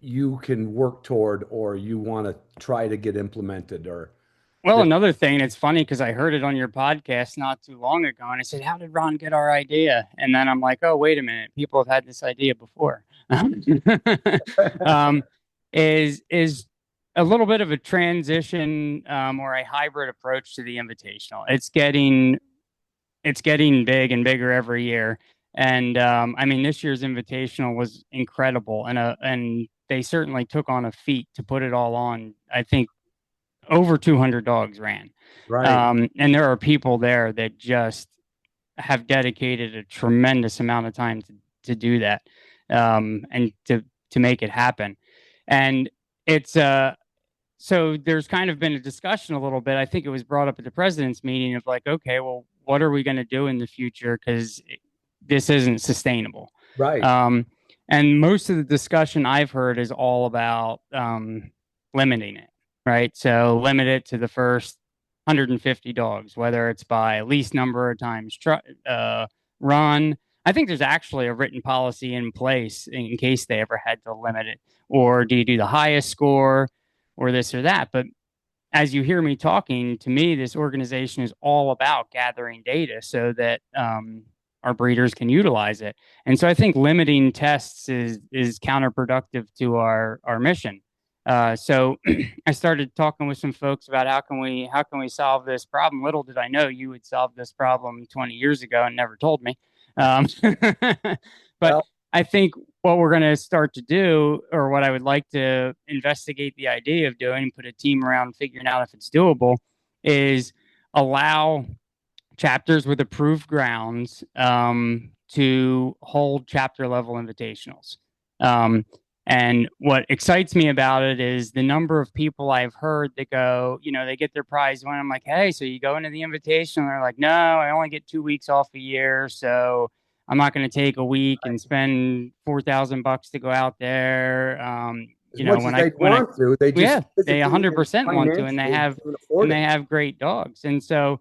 you can work toward, or you want to try to get implemented, or. Well, another thing, it's funny because I heard it on your podcast not too long ago, and I said, "How did Ron get our idea?" And then I'm like, "Oh, wait a minute, people have had this idea before." Is a little bit of a transition or a hybrid approach to the invitational. It's getting big and bigger every year, and this year's invitational was incredible, and they certainly took on a feat to put it all on. I think over 200 dogs ran. Right. And there are people there that just have dedicated a tremendous amount of time to do that, and to make it happen. And it's so there's kind of been a discussion a little bit. I think it was brought up at the president's meeting of like, okay, well, what are we going to do in the future? Because this isn't sustainable. Right. And most of the discussion I've heard is all about limiting it. Right. So limit it to the first 150 dogs, whether it's by least number of times run. I think there's actually a written policy in place in case they ever had to limit it. Or do you do the highest score or this or that? But as you hear me talking, to me, this organization is all about gathering data so that our breeders can utilize it. And so I think limiting tests is counterproductive to our mission. So I started talking with some folks about how can we solve this problem. Little did I know you would solve this problem 20 years ago and never told me. But I think what we're going to start to do, or what I would like to investigate the idea of doing, put a team around figuring out if it's doable, is allow chapters with approved grounds to hold chapter level invitationals. And what excites me about it is the number of people I've heard that go, they get their prize when I'm like, hey, so you go into the invitation? And they're like, no, I only get 2 weeks off a year. So I'm not going to take a week and spend $4,000 to go out there. They 100% want to, and they have great dogs. And so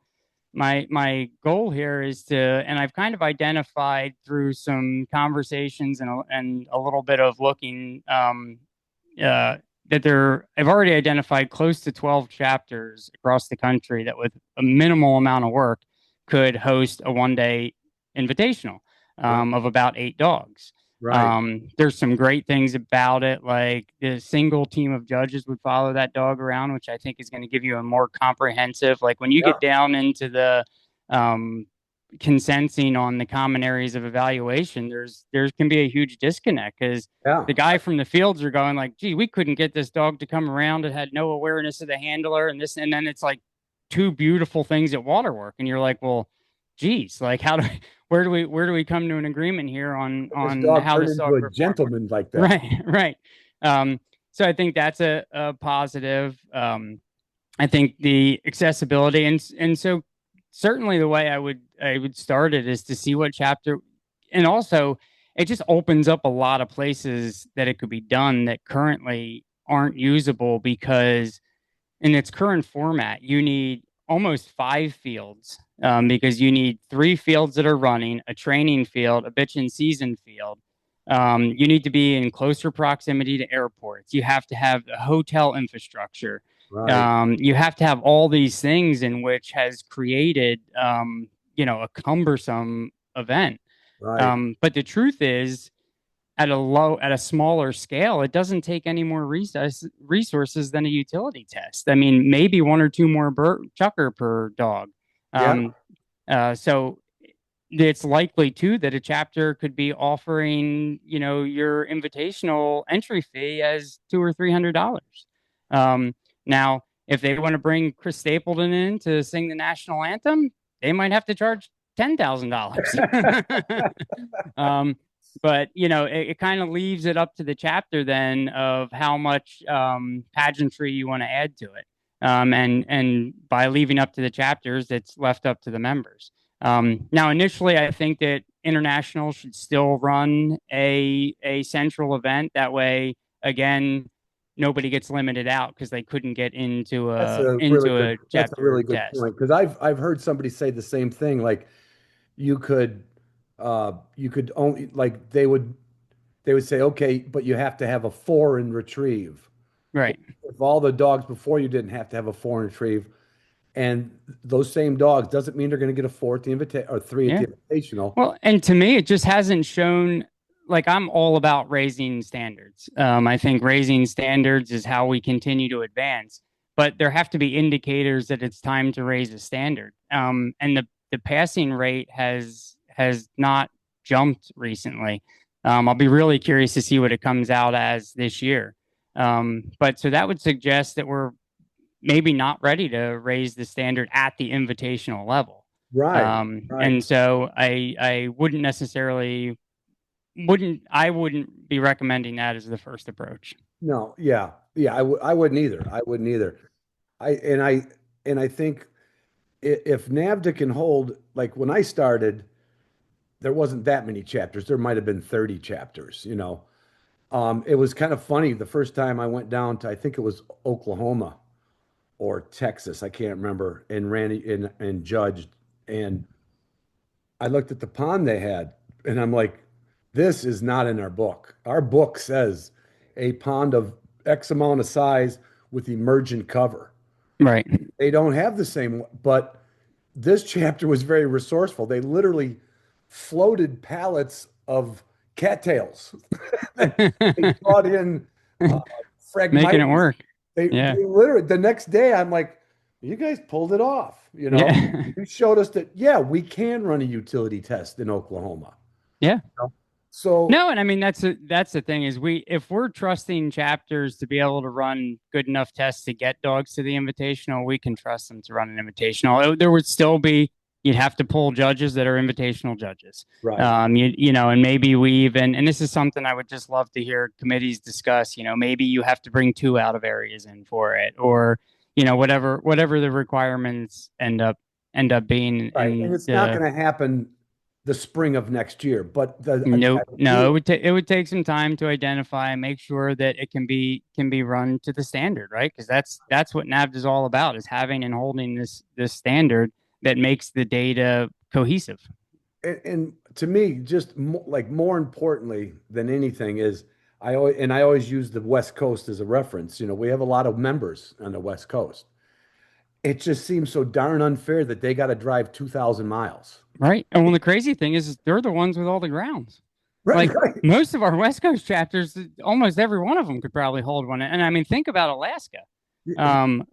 my goal here is and I've kind of identified through some conversations and a little bit of looking that I've already identified close to 12 chapters across the country that with a minimal amount of work could host a 1-day invitational of about 8 dogs. Right. There's some great things about it, like the single team of judges would follow that dog around, which I think is going to give you a more comprehensive, like when you get down into the consenting on the common areas of evaluation, there can be a huge disconnect because the guy from the fields are going like, gee, we couldn't get this dog to come around. It had no awareness of the handler and then it's like 2 beautiful things at waterwork. And you're like, well, geez, like where do we come to an agreement here on how this dog into a gentleman like that? Right. So I think that's a positive. I think the accessibility and so certainly the way I would start it is to see what chapter, and also it just opens up a lot of places that it could be done that currently aren't usable because in its current format, you need almost 5 fields because you need 3 fields that are running, a training field, a bitch and season field. You need to be in closer proximity to airports. You have to have a hotel infrastructure. Right, You have to have all these things in which has created, a cumbersome event. right. But the truth is, at a smaller scale, it doesn't take any more resources than a utility test. I mean, maybe one or two more chucker per dog. Yeah, So it's likely too that a chapter could be offering, your invitational entry fee as $200 or $300. Now, if they want to bring Chris Stapleton in to sing the national anthem, they might have to charge $10,000. But it kind of leaves it up to the chapter then of how much pageantry you want to add to it. And by leaving up to the chapters, it's left up to the members. Now, initially, I think that international should still run a central event. That way, again, nobody gets limited out because they couldn't get into a that's a really chapter good test. point. Because I've heard somebody say the same thing. Like you could you could only like they would say, okay, but you have to have a foreign retrieve. Right. If all the dogs before you didn't have to have a foreign retrieve, and those same dogs doesn't mean they're going to get a four at the invita or three at Yeah. the invitational. Well, and to me, it just hasn't shown. Like, I'm all about raising standards. I think raising standards is how we continue to advance. But there have to be indicators that it's time to raise a standard. And the passing rate has not jumped recently. I'll be really curious to see what it comes out as this year. But so that would suggest that we're maybe not ready to raise the standard at the invitational level. Right, And so I wouldn't be recommending that as the first approach. No, yeah, yeah. I wouldn't either. I wouldn't either. I think if NAVHDA can hold, like when I started, there wasn't that many chapters. There might have been 30 chapters, you know. It was kind of funny the first time I went down to, I think it was Oklahoma or Texas, I can't remember, and ran and judged. And I looked at the pond they had, and I'm like, this is not in our book. Our book says a pond of X amount of size with emergent cover. Right. They don't have the same, but this chapter was very resourceful. They literally floated pallets of cattails. They brought in Making it work. They literally, the next day, I'm like, you guys pulled it off. You know, Yeah. you showed us that, yeah, we can run a utility test in Oklahoma. Yeah. You know? So No, and I mean that's the thing is if we're trusting chapters to be able to run good enough tests to get dogs to the invitational, we can trust them to run an invitational. There would still be you'd have to pull judges that are invitational judges. right. And maybe we even, and this is something I would just love to hear committees discuss, maybe you have to bring 2 out of areas in for it, or, whatever the requirements end up being. Right. And it's not going to happen the spring of next year, but no, it would take some time to identify and make sure that it can be run to the standard, right? Because that's what NAVHDA is all about, is having and holding this standard that makes the data cohesive. And to me, just more importantly than anything is I always use the West Coast as a reference. We have a lot of members on the West Coast. It just seems so darn unfair that they got to drive 2,000 miles. Right. And well, the crazy thing is they're the ones with all the grounds. Right, Like right. most of our West Coast chapters, almost every one of them could probably hold one. And I mean, think about Alaska,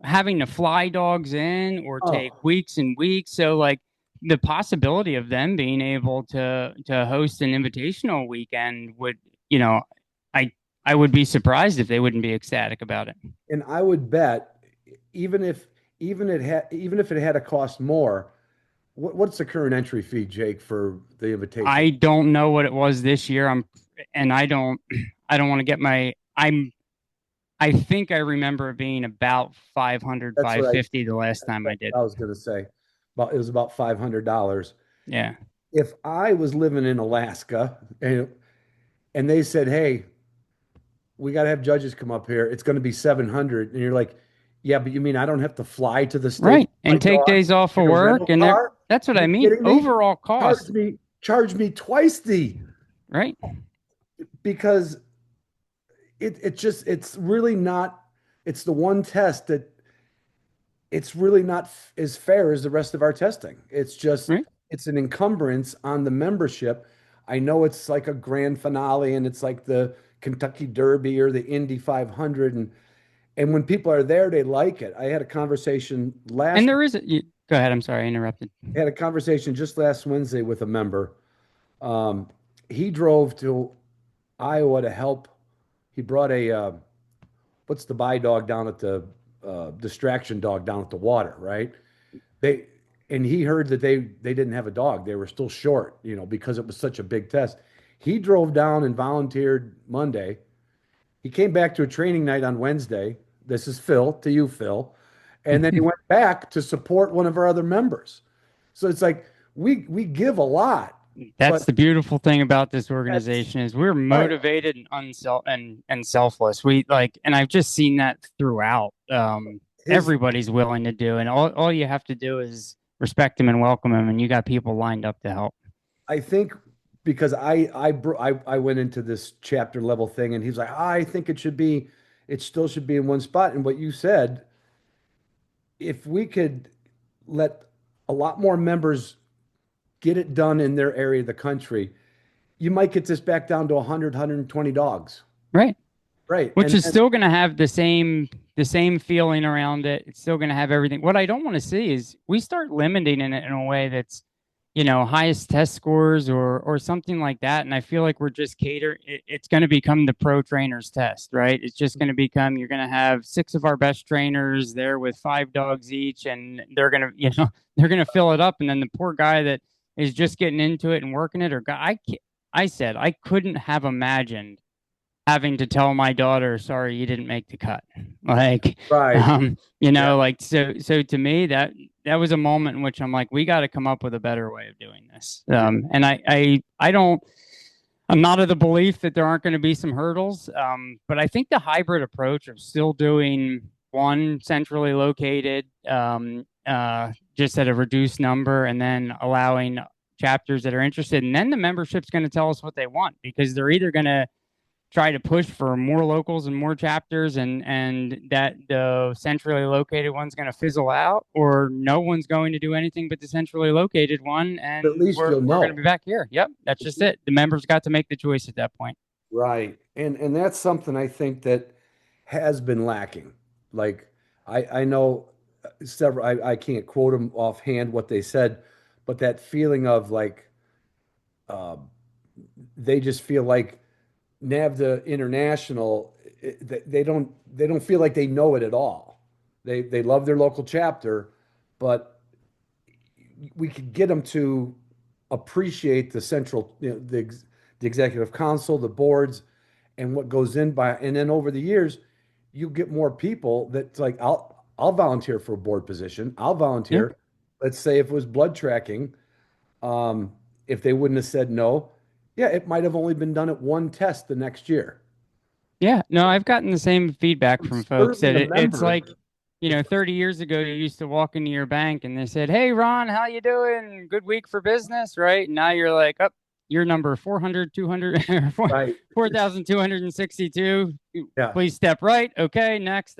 having to fly dogs in or take weeks and weeks. So like the possibility of them being able to host an invitational weekend would, I would be surprised if they wouldn't be ecstatic about it. And I would bet even if it had to cost more, what's the current entry fee, Jake, for the invitation? I don't know what it was this year. I don't want to get I think I remember it being about 500, 550 the last time I did. I was going to say. it was about $500. Yeah. If I was living in Alaska and they said, "Hey, we got to have judges come up here. It's going to be 700." And you're like, "Yeah, but you mean I don't have to fly to the state Right. with my And take dog days off of in a work. rental And car? that's what Are I you mean. kidding me? Overall cost. Charge me twice the Right. because it's really not it's the one test that it's really not as fair as the rest of our testing. It's just Right. it's an encumbrance on the membership. I know it's like a grand finale and it's like the Kentucky Derby or the Indy 500 and when people are there they like it. I had a conversation And there is go ahead. I'm sorry. I interrupted. I had a conversation just last Wednesday with a member. Um, he drove to Iowa to help. He brought what's the buy dog down at the distraction dog down at the water, right? They and he heard that they didn't have a dog. They were still short, because it was such a big test. He drove down and volunteered Monday. He came back to a training night on Wednesday. This is Phil, to you, Phil. And then he went back to support one of our other members. So it's like we give a lot. That's But the beautiful thing about this that's organization is we're right. motivated and selfless. We like, and I've just seen that throughout. His Everybody's willing to do, and all you have to do is respect them and welcome them, and you got people lined up to help. I think because I went into this chapter level thing and he's like, I think it still should be in one spot. And what you said, if we could let a lot more members get it done in their area of the country, you might get this back down to 100, 120 dogs. Right. Right. Which is still going to have the same feeling around it. It's still going to have everything. What I don't want to see is we start limiting it in a way that's, highest test scores or something like that. And I feel like we're just it's going to become the pro trainers test, right? It's just going to become, you're going to have 6 of our best trainers there with 5 dogs each, and they're going to, they're going to fill it up. And then the poor guy that is just getting into it and working it, I said, I couldn't have imagined having to tell my daughter, sorry, you didn't make the cut. Like, right. Yeah. like, so to me, that was a moment in which I'm like, we got to come up with a better way of doing this. And I'm not of the belief that there aren't going to be some hurdles. But I think the hybrid approach of still doing one centrally located, just at a reduced number, and then allowing chapters that are interested, and then the membership's going to tell us what they want, because they're either going to try to push for more locals and more chapters, and that the centrally located one's going to fizzle out, or no one's going to do anything but the centrally located one, and But at least we're you'll know. going to be back here. Yep, that's just it. The members got to make the choice at that point. Right. And that's something I think that has been lacking. Like I know several I can't quote them offhand what they said, but that feeling of like uh, they just feel like NAVHDA International, they don't feel like they know it at all. They love their local chapter, but we could get them to appreciate the central, the executive council, the boards, and what goes in by. And then over the years, you get more people that's like, I'll volunteer for a board position. I'll volunteer. Yeah. Let's say if it was blood tracking, if they wouldn't have said no, yeah, it might have only been done at one test the next year. Yeah, no, I've gotten the same feedback from folks that Certainly a it's member. like, 30 years ago, you used to walk into your bank and they said, "Hey, Ron, how you doing? Good week for business," right? And now you're like, "Up, you're number 400, 200, Right. 4,262. Yeah. Please step right. Okay, next."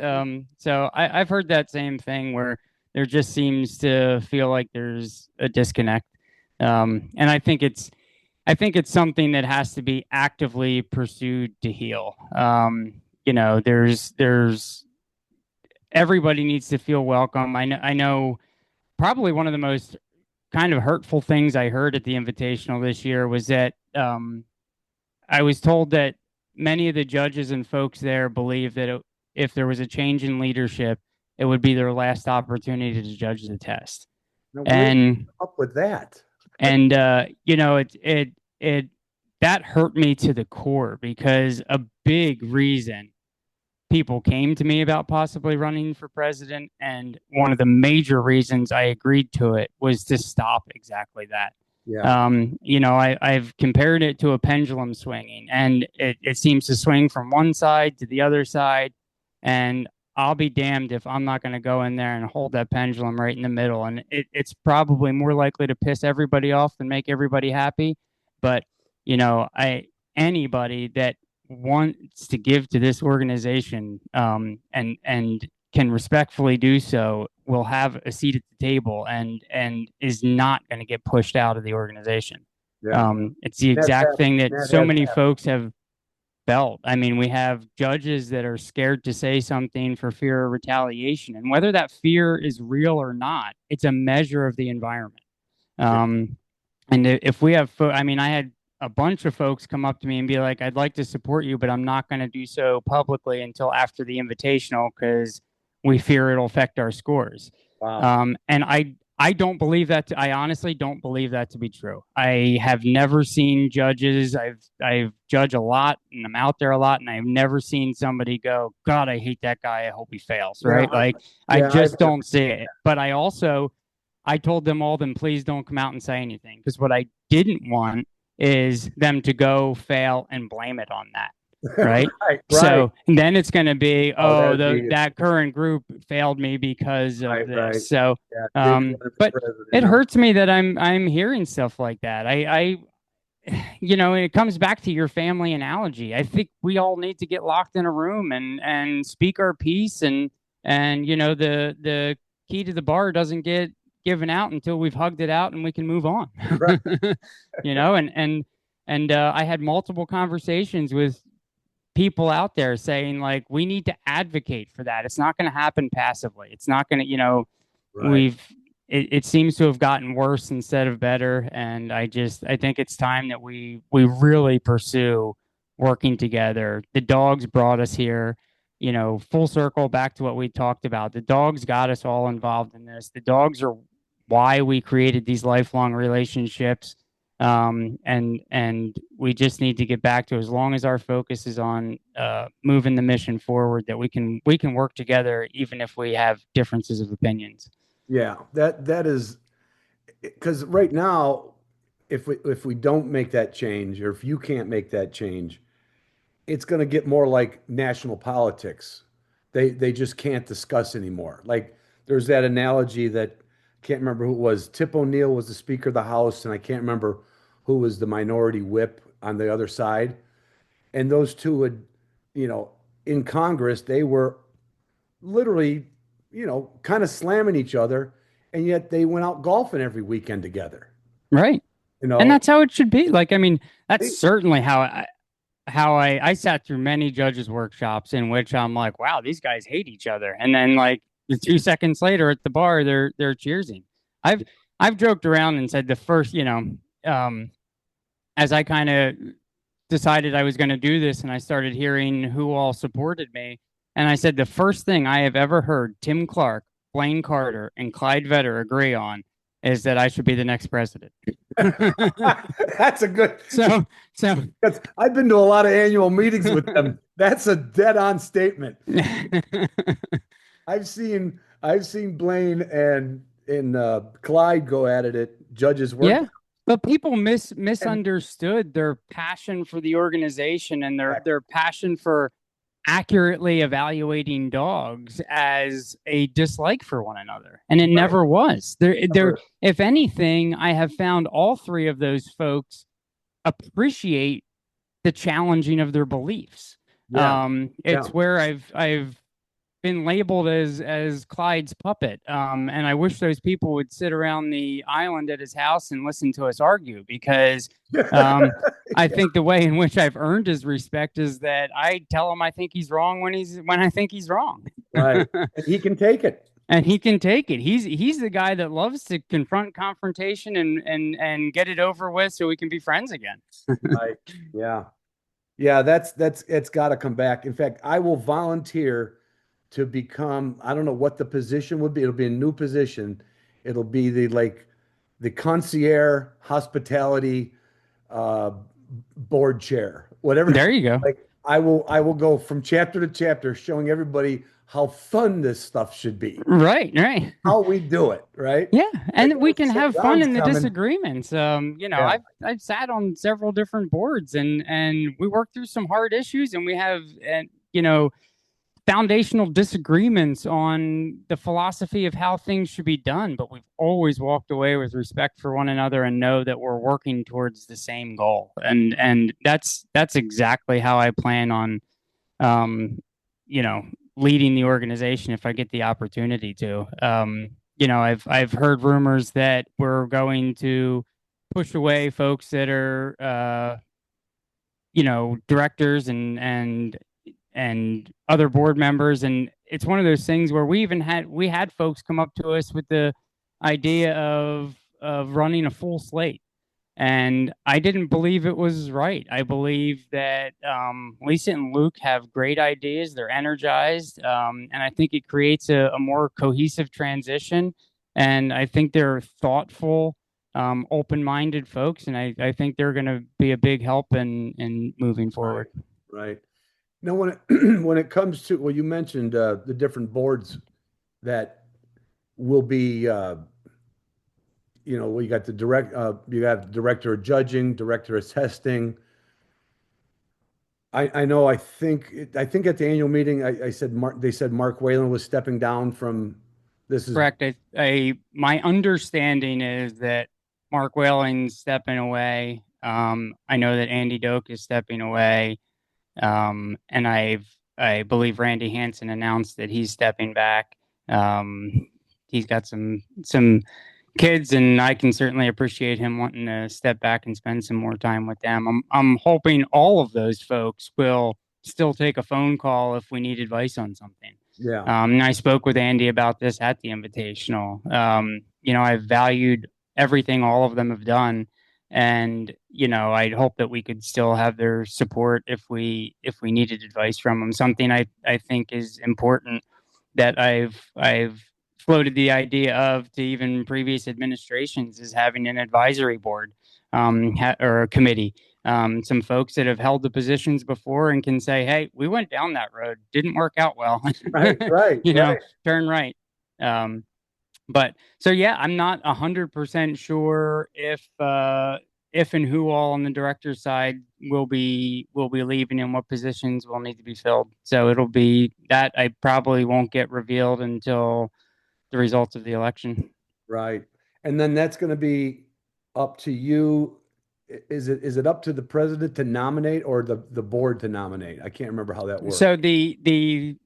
So I've heard that same thing where there just seems to feel like there's a disconnect. And I think it's something that has to be actively pursued to heal. There's everybody needs to feel welcome. I know probably one of the most kind of hurtful things I heard at the Invitational this year was that I was told that many of the judges and folks there believe that if there was a change in leadership, it would be their last opportunity to judge the test. Now, where did you come up with that? And it that hurt me to the core, because a big reason people came to me about possibly running for president, and one of the major reasons I agreed to it was to stop exactly that. Yeah. I've compared it to a pendulum swinging, and it seems to swing from one side to the other side. And I'll be damned if I'm not going to go in there and hold that pendulum right in the middle. And it's probably more likely to piss everybody off than make everybody happy. But, anybody that wants to give to this organization, and can respectfully do so, will have a seat at the table and is not going to get pushed out of the organization. Yeah. It's the exact thing that so many happened. folks have felt. I mean, we have judges that are scared to say something for fear of retaliation, and whether that fear is real or not, it's a measure of the environment. And if we have, I had a bunch of folks come up to me and be like, "I'd like to support you, but I'm not going to do so publicly until after the invitational because we fear it'll affect our scores." Wow. And I don't believe that. I honestly don't believe that to be true. I have never seen judges. I've judged a lot, and I'm out there a lot, and I've never seen somebody go, "God, I hate that guy. I hope he fails." Right? I just don't see it. But I told them all, then please don't come out and say anything, because what I didn't want is them to go fail and blame it on that. Right. Right. So then it's going to be, that'd be- that current group failed me because of this. Right. So, Yeah, Dick was but president. it hurts me that I'm hearing stuff like that. It comes back to your family analogy. I think we all need to get locked in a room and speak our piece, and the key to the bar doesn't get given out until we've hugged it out and we can move on. Right. And I had multiple conversations with people out there saying, like, we need to advocate for that. It's not going to happen passively. It's not going to, Right. it seems to have gotten worse instead of better. And I think it's time that we really pursue working together. The dogs brought us here, full circle back to what we talked about. The dogs got us all involved in this. The dogs are why we created these lifelong relationships. And we just need to get back to, as long as our focus is on moving the mission forward, that we can work together even if we have differences of opinions. Yeah, that is, because right now, if we don't make that change, or if you can't make that change, it's going to get more like national politics. They just can't discuss anymore. Like, there's that analogy that, I can't remember who it was. Tip O'Neill was the Speaker of the House, and I can't remember who was the minority whip on the other side. And those two would, in Congress, they were literally, kind of slamming each other, and yet they went out golfing every weekend together. Right. And that's how it should be. Like, I mean, that's certainly how I sat through many judges' workshops in which I'm like, wow, these guys hate each other. And then, like, 2 seconds later at the bar, they're cheersing. I've joked around and said the first, as I kind of decided I was going to do this, and I started hearing who all supported me, and I said the first thing I have ever heard Tim Clark, Blaine Carter, and Clyde Vetter agree on is that I should be the next president. That's a good. So I've been to a lot of annual meetings with them. That's a dead-on statement. I've seen Blaine and Clyde go at it at judges' work. Yeah, but people misunderstood their passion for the organization and their passion for accurately evaluating dogs as a dislike for one another, and it never was. There, if anything, I have found all three of those folks appreciate the challenging of their beliefs. It's where I've been labeled as Clyde's puppet, and I wish those people would sit around the island at his house and listen to us argue, because I think the way in which I've earned his respect is that I tell him I think he's wrong when I think he's wrong. Right, and he can take it. And he can take it. He's the guy that loves to confront confrontation and get it over with so we can be friends again. Right. Yeah. That's it's got to come back. In fact, I will volunteer to become, I don't know what the position would be. It'll be a new position. It'll be the concierge hospitality board chair, whatever. There you go. Like, I will go from chapter to chapter showing everybody how fun this stuff should be, Right, right. how we do it, right? Yeah, Like, and we can say have fun Ron's in the coming. disagreements. Yeah, I've sat on several different boards, and we work through some hard issues, and we have, and foundational disagreements on the philosophy of how things should be done, but we've always walked away with respect for one another and know that we're working towards the same goal. And that's exactly how I plan on, um, you know, leading the organization if I get the opportunity to. I've heard rumors that we're going to push away folks that are, directors and other board members, and it's one of those things where we had folks come up to us with the idea of running a full slate, and I didn't believe it was right. I believe that Lisa and Luke have great ideas. They're energized, and I think it creates a more cohesive transition. And I think they're thoughtful, open-minded folks, and I think they're going to be a big help in moving forward. right. Now, when it when it comes to, well, you mentioned the different boards that will be, you got you have director of judging, director of testing. I know. I think at the annual meeting, I said they said Mark Whalen was stepping down from. This is Correct. My understanding is that Mark Whaling's stepping away. I know that Andy Doak is stepping away. And I believe Randy Hansen announced that he's stepping back. He's got some kids, and I can certainly appreciate him wanting to step back and spend some more time with them. I'm hoping all of those folks will still take a phone call if we need advice on something. yeah, And I spoke with Andy about this at the Invitational. I've valued everything all of them have done, and I'd hope that we could still have their support if we needed advice from them. Something I think is important that I've floated the idea of to even previous administrations is having an advisory board, or a committee. Some folks that have held the positions before and can say, "Hey, we went down that road, didn't work out well." right, right, right. Turn right. Um, but so yeah, I'm not 100% sure if and who all on the director's side will be leaving and what positions will need to be filled. So it'll be that I probably won't get revealed until the results of the election. Right. And then that's going to be up to you. Is it up to the president to nominate or the board to nominate? I can't remember how that works. So the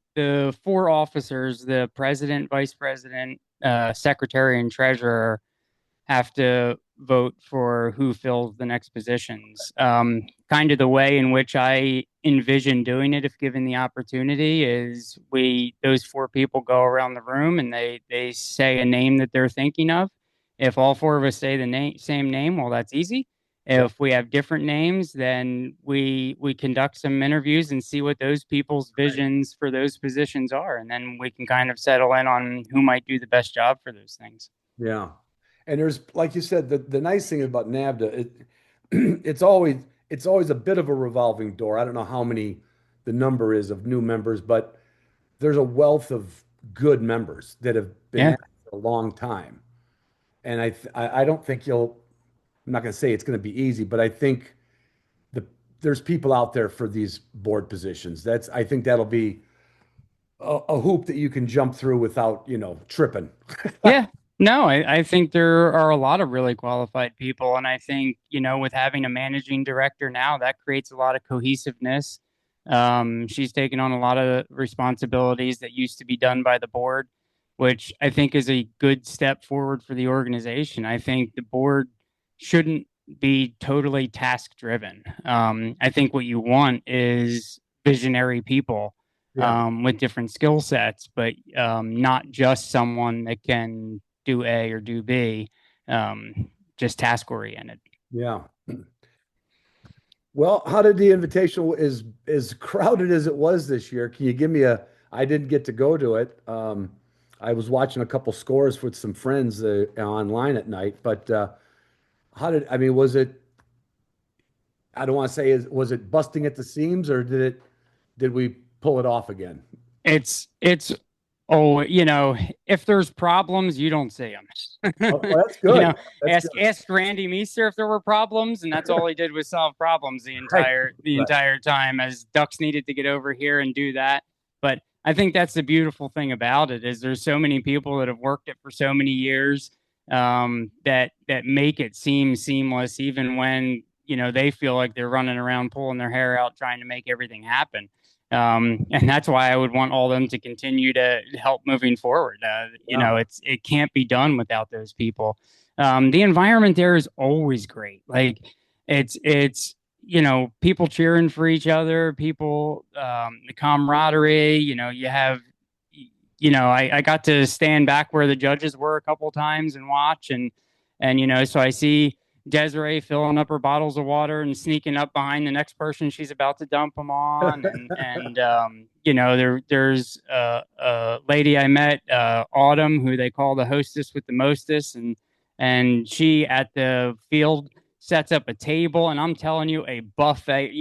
four officers, the president, vice president, secretary, and treasurer, have to vote for who fills the next positions. Kind of the way in which I envision doing it, if given the opportunity, is those four people go around the room and they say a name that they're thinking of. If all four of us say the same name, well, that's easy. If we have different names, then we conduct some interviews and see what those people's visions for those positions are, and then we can kind of settle in on who might do the best job for those things. Yeah. And there's, like you said, the nice thing about NAVHDA, it's always a bit of a revolving door. I don't know how many the number is of new members, but there's a wealth of good members that have been Yeah. at it for a long time. And I don't think I'm not going to say it's going to be easy, but I think there's people out there for these board positions. I think that'll be a hoop that you can jump through without, tripping. Yeah. No, I think there are a lot of really qualified people. And I think, with having a managing director now, that creates a lot of cohesiveness. She's taken on a lot of responsibilities that used to be done by the board, which I think is a good step forward for the organization. I think the board shouldn't be totally task driven. I think what you want is visionary people, with different skill sets, but not just someone that can do A or do B, just task oriented. Yeah. Well, how did the invitational is as crowded as it was this year? Can you give me I didn't get to go to it. I was watching a couple scores with some friends online at night, but was it, I don't want to say, was it busting at the seams or did it did we pull it off again? It's oh, if there's problems, you don't see them. Oh, well, that's good. That's good. Ask Randy Meester if there were problems, and that's all he did was solve problems the Right. entire time, as Ducks needed to get over here and do that. But I think that's the beautiful thing about it, is there's so many people that have worked it for so many years, that make it seem seamless, even when they feel like they're running around pulling their hair out trying to make everything happen. And that's why I would want all of them to continue to help moving forward. It can't be done without those people. The environment there is always great. Like it's people cheering for each other, people, the camaraderie. You have, I got to stand back where the judges were a couple times and watch, and so I see Desiree filling up her bottles of water and sneaking up behind the next person she's about to dump them on. There's a lady I met, Autumn, who they call the hostess with the mostest. And she at the field sets up a table, and I'm telling you, a buffet,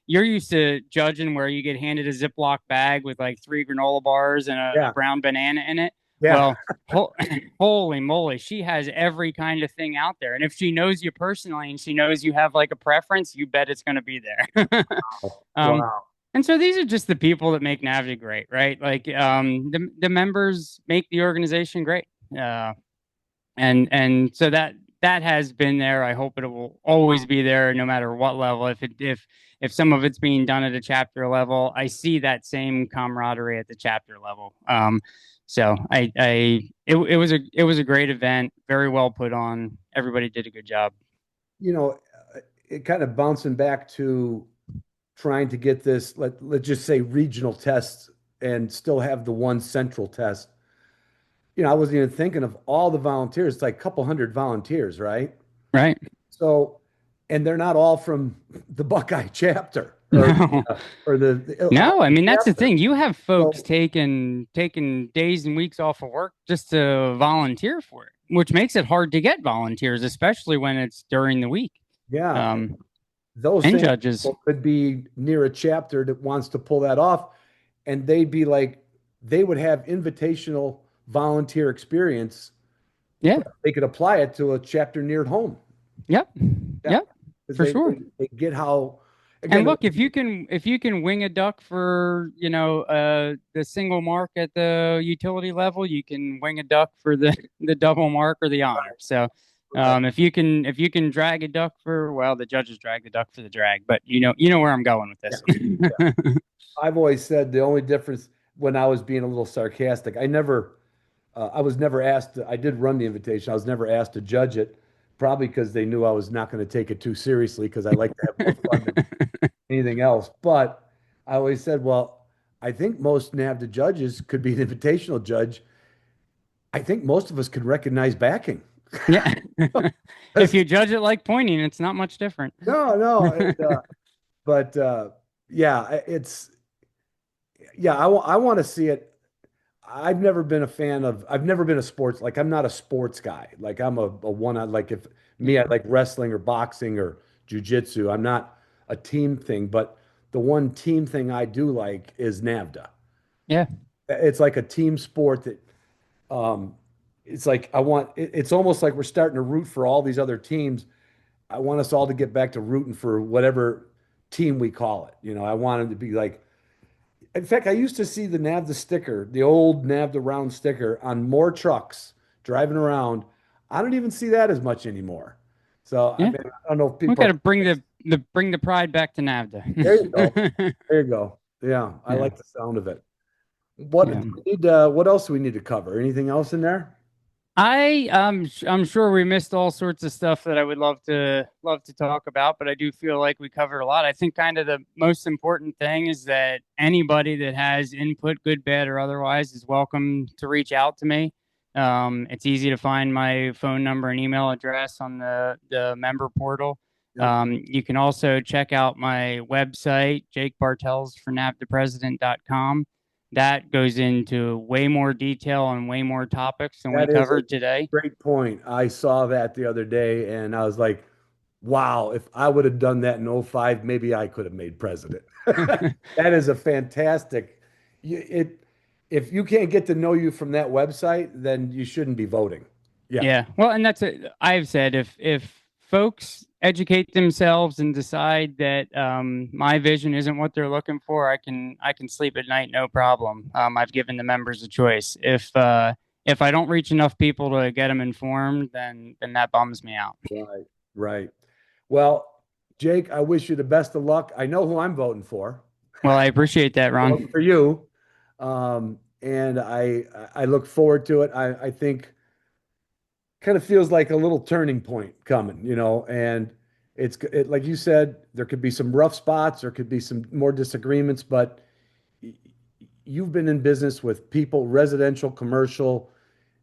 you're used to judging where you get handed a Ziploc bag with like 3 granola bars and a brown banana in it. Yeah. Well, holy moly, she has every kind of thing out there. And if she knows you personally and she knows you have like a preference, you bet it's going to be there. Wow. And so these are just the people that make NAVHDA great, right? Like the members make the organization great. And so that has been there. I hope it will always be there, no matter what level. If some of it's being done at a chapter level, I see that same camaraderie at the chapter level. So it was a great event, very well put on. Everybody did a good job. It kind of bouncing back to trying to get this, let's just say regional tests and still have the one central test. I wasn't even thinking of all the volunteers. It's like a couple hundred volunteers, right? Right. So, and they're not all from the Buckeye chapter. No. No, I mean, that's the chapter. thing. You have folks taking days and weeks off of work just to volunteer for it, which makes it hard to get volunteers, especially when it's during the week. Yeah. Those and same judges people could be near a chapter that wants to pull that off, and they'd be like, they would have invitational volunteer experience. Yeah. They could apply it to a chapter near home. Yep. Yeah. Yep. For sure. They get how. Again, and look, if you can wing a duck for the single mark at the utility level, you can wing a duck for the double mark or the honor. So if you can drag a duck for, well, the judges drag the duck for the drag, but you know where I'm going with this. Yeah. I've always said the only difference, when I was being a little sarcastic, I was never asked. I did run the invitation. I was never asked to judge it. Probably because they knew I was not going to take it too seriously, because I like to have more fun than anything else. But I always said, well, I think most NAVHDA judges could be an invitational judge. I think most of us could recognize backing. Yeah. If you judge it like pointing, it's not much different. No. But I want to see it. I've never been a sports, like I'm not a sports guy. Like I'm a one on, like if me, I like wrestling or boxing or jujitsu. I'm not a team thing, but the one team thing I do like is NAVHDA. Yeah. It's like a team sport that, it's like, it's almost like we're starting to root for all these other teams. I want us all to get back to rooting for whatever team we call it. I want it to be like, in fact, I used to see the NAVHDA sticker, the old NAVHDA round sticker, on more trucks driving around. I don't even see that as much anymore. So yeah. I don't know if people. We got to bring the pride back to NAVHDA. There you go. There you go. Yeah, I like the sound of it. What else do we need to cover? Anything else in there? I'm sure we missed all sorts of stuff that I would love to talk about, but I do feel like we covered a lot. I think kind of the most important thing is that anybody that has input, good, bad, or otherwise, is welcome to reach out to me. It's easy to find my phone number and email address on the member portal. You can also check out my website, jakebartellsfornavdapresident.com. That goes into way more detail and way more topics than we covered today. Great point. I saw that the other day, and I was like, wow, if I would have done that in '05, maybe I could have made president. That is a fantastic. If you can't get to know you from that website, then you shouldn't be voting. Yeah. Yeah. Well, and that's it. I've said if folks educate themselves and decide that my vision isn't what they're looking for, I can sleep at night, no problem. I've given the members a choice. If I don't reach enough people to get them informed, then that bums me out. Right. Right. Well, Jake, I wish you the best of luck. I know who I'm voting for. Well, I appreciate that, I'm voting Ron. for you. And I look forward to it. I think kind of feels like a little turning point coming, and like you said, there could be some rough spots, there could be some more disagreements, but you've been in business with people, residential, commercial,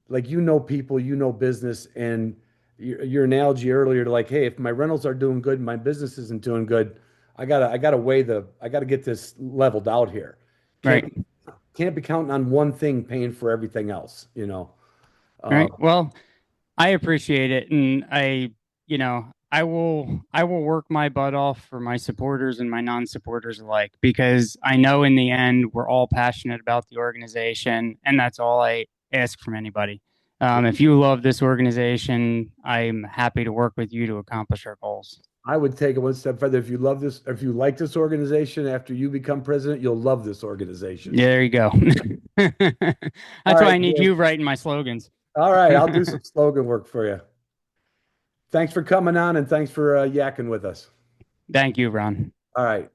like people, business, and your analogy earlier to like, hey, if my rentals are doing good, my business isn't doing good, I gotta get this leveled out here. Can't Right. can't be counting on one thing paying for everything else, Right. Uh, Well, I appreciate it, and I will work my butt off for my supporters and my non-supporters alike because I know in the end we're all passionate about the organization, and that's all I ask from anybody. If you love this organization, I'm happy to work with you to accomplish our goals. I would take it one step further. If you love this, if you like this organization after you become president, you'll love this organization. Yeah, there you go. All That's why I right, need Jake. you writing my slogans. All right, I'll do some slogan work for you. Thanks for coming on and thanks for yakking with us. Thank you, Ron. All right.